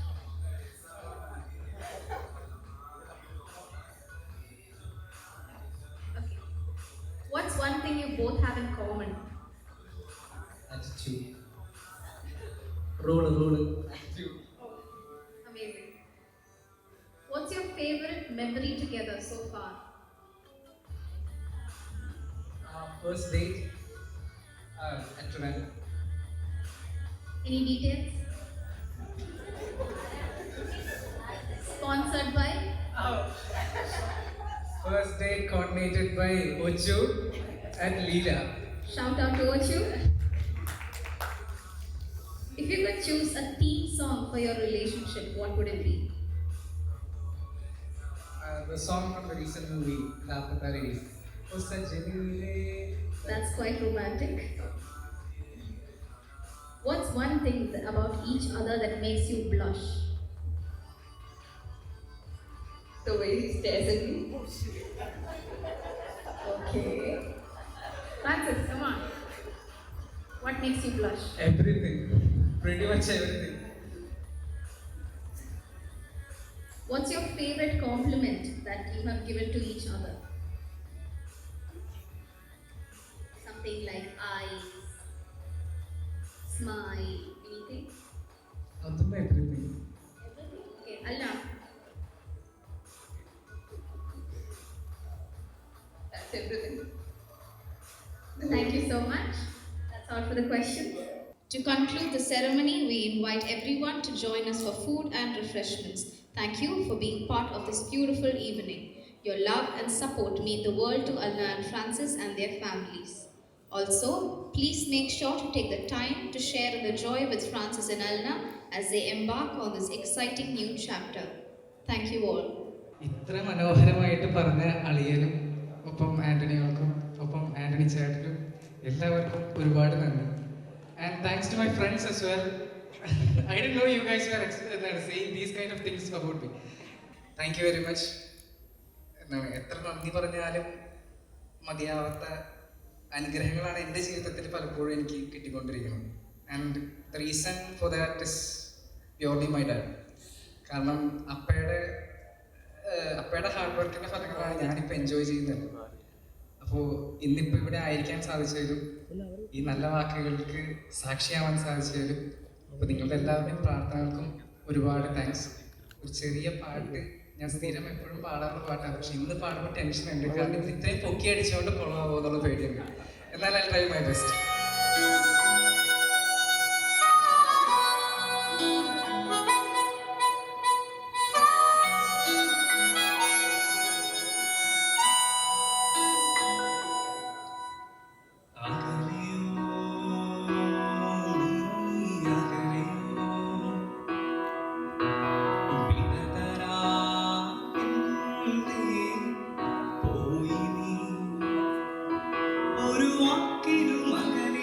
Speaker 2: Okay. What's one thing you both have in common?
Speaker 8: attitude. Roll attitude.
Speaker 2: Amazing. What's your favorite memory together so far?
Speaker 8: First date at Trivandrum.
Speaker 2: Any details? Sponsored by?
Speaker 8: First date coordinated by Ochu and Leela.
Speaker 2: Shout out to Ochu. If you could choose a theme song for your relationship, what would it be?
Speaker 8: The song from the recent movie, Lapatare.
Speaker 2: That's quite romantic. What's one thing about each other that makes you blush?
Speaker 9: The way he stares at me.
Speaker 2: Okay. Francis, come on. What makes you blush?
Speaker 8: Everything. Pretty much everything.
Speaker 2: What's your favorite compliment that you have given to each other? Something like eyes, smile, anything?
Speaker 8: Everything.
Speaker 2: Everything? Okay, Allah.
Speaker 9: That's everything.
Speaker 2: Thank you so much. That's all for the questions. To conclude the ceremony, we invite everyone to join us for food and refreshments. Thank you for being part of this beautiful evening. Your love and support mean the world to Alna and Francis and their families. Also, please make sure to take the time to share in the joy with Francis and Alna as they embark on this exciting new chapter. Thank you all.
Speaker 8: ഇത്ര മനോഹരമായിട്ട് പറഞ്ഞ അളിയനും ഒപ്പം ആന്റണികൾക്കും ഒപ്പം ആന്റണി ചേട്ടനും എല്ലാവർക്കും ഒരുപാട് നന്ദി. And thanks to my friends as well. I didn't know you guys were saying these kind of things about me. Thank you very much. എത്ര നന്ദി പറഞ്ഞാലും മതിയാവാത്ത അനുഗ്രഹങ്ങളാണ് എൻ്റെ ജീവിതത്തിൽ പലപ്പോഴും എനിക്ക് കിട്ടിക്കൊണ്ടിരിക്കുന്നത്. And the reason for that is purely my dad. കാരണം അപ്പയുടെ ഹാർഡ് വർക്കിൻ്റെ ഫലങ്ങളാണ് ഞാനിപ്പോൾ എൻജോയ് ചെയ്യുന്നത്. അപ്പോൾ ഇന്നിപ്പോൾ ഇവിടെ ആയിരിക്കാൻ സാധിച്ചതിലും ഈ നല്ല വാക്കുകൾക്ക് സാക്ഷിയാവാൻ സാധിച്ചതിലും അപ്പോൾ നിങ്ങളുടെ എല്ലാവരുടെയും പ്രാർത്ഥനകൾക്കും ഒരുപാട് താങ്ക്സ്. ഒരു ചെറിയ പാട്ട് ഞാൻ സ്ഥിരം എപ്പോഴും പാടാറുള്ള പാട്ടാണ്, പക്ഷെ ഇന്ന് പാടുമ്പോൾ ടെൻഷൻ ഉണ്ട്. കാരണം ഇത് ഇത്രയും പൊക്കി അടിച്ചുകൊണ്ട് കൊള്ളാമോ എന്നുള്ള പേടിയുണ്ട്. എന്നാൽ ഐ ട്രൈ മൈ ബെസ്റ്റ്.
Speaker 1: ഒരു വാക്കിലും അകലെ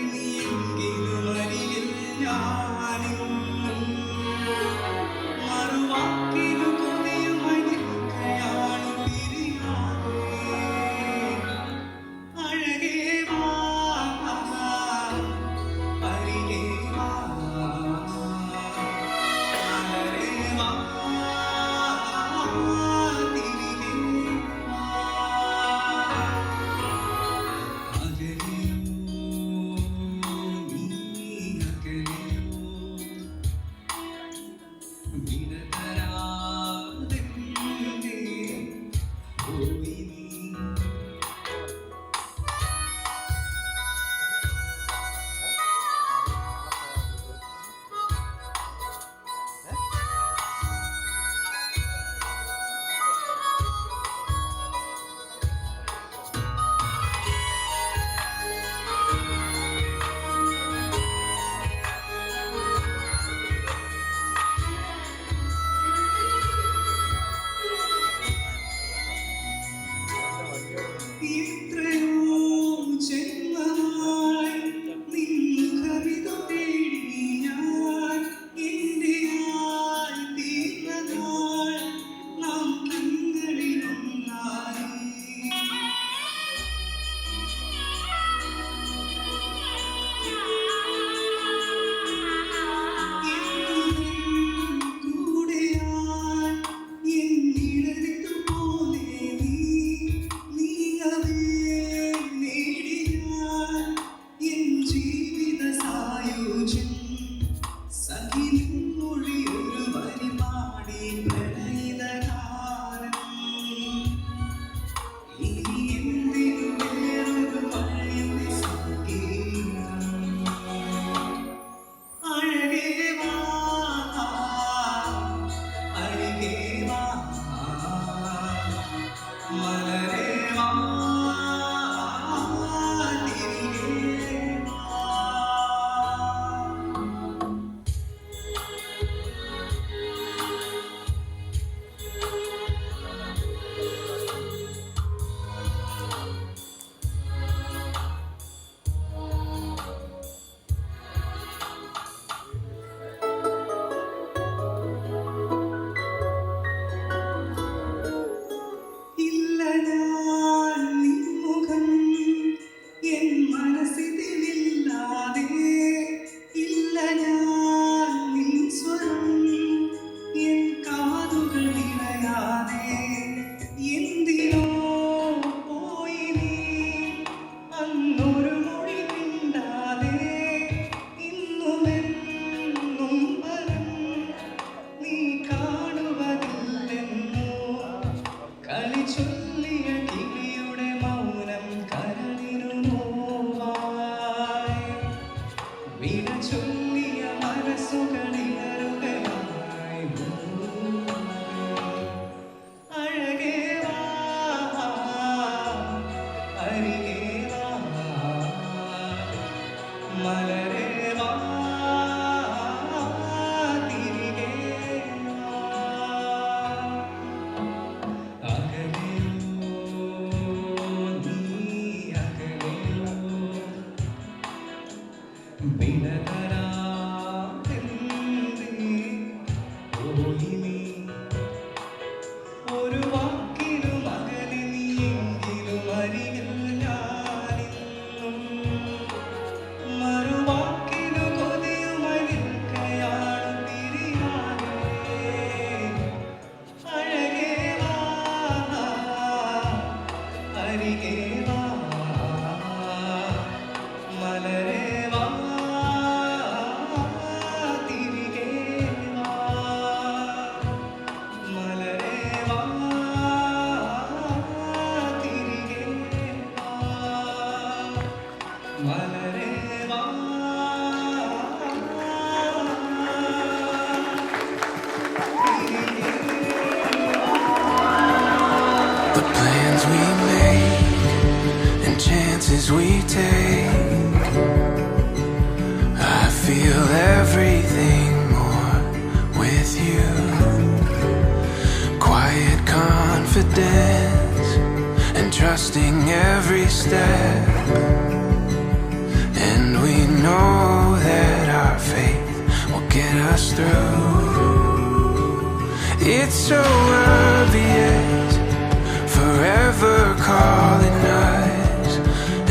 Speaker 10: ചൊല്ലിയ കിളിയുടെ മൗനം കരളിനു നോവായി വിട ചൊല്ലിയ മനസ്സുകളിലറുകയായി അഴകേ വാ അരികേ വാ മലരേ വാ തിരികെ വാ അകലെയോ നീ അകലെയോ വിടതരാതെന്തേ പോയി നീ ഒരു വാക്കിലും അകലെ നീയെങ്കിലും അരികിൽ ഞാനിന്നും മറുവാക്കിനു കൊതിയുമായി നിൽക്കയാണ് പിരിയാതെ അഴകേ വാ അരികെ വാ മലരേ വാ തിരികെ വാ മലരേ വാ തിരികെ വാ മലരേ വാ
Speaker 1: The plans we make and chances we take, I feel everything more with you. Quiet confidence and trusting every step, and we know that our faith will get us through. It's so obvious, forever calling us,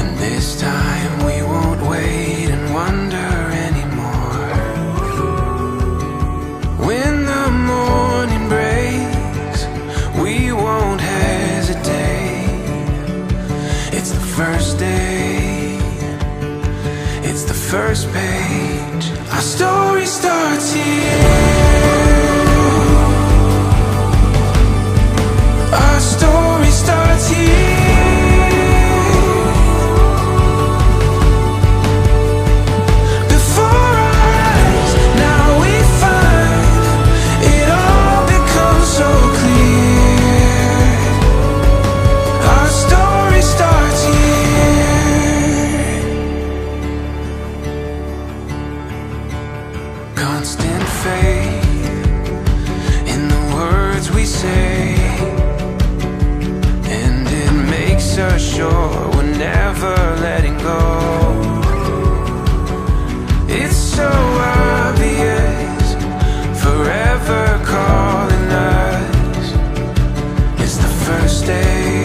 Speaker 1: and this time we won't wait and wonder anymore. When the morning breaks, we won't hesitate. It's the first day, it's the first page. Our story starts here. Our story starts here. Before our eyes, now we find it all becomes so clear. Our story starts here. Constant faith in the words we say, and it makes us sure we're never letting go. It's so obvious, forever calling us. It's the first day,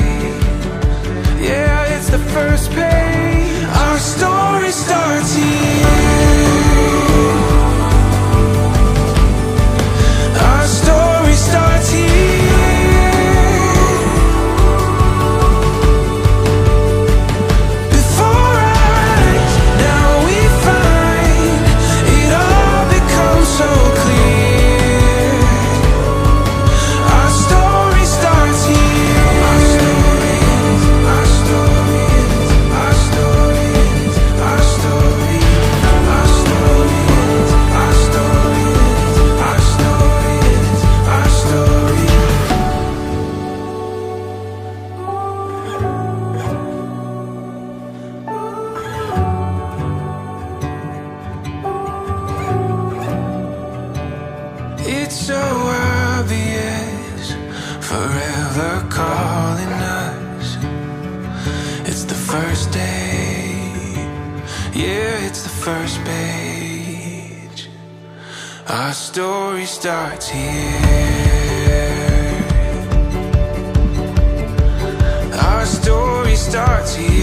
Speaker 1: yeah, it's the first page. Our story starts here. Our story starts here. Before our eyes, now we find it all becomes so clear. Our story starts here. Our story is, our story is, our story is, our story, our story is, our story is, our story is, our story. It's so obvious, forever calling us. It's the first day, yeah, it's the first page. Our story starts here. Our story starts here.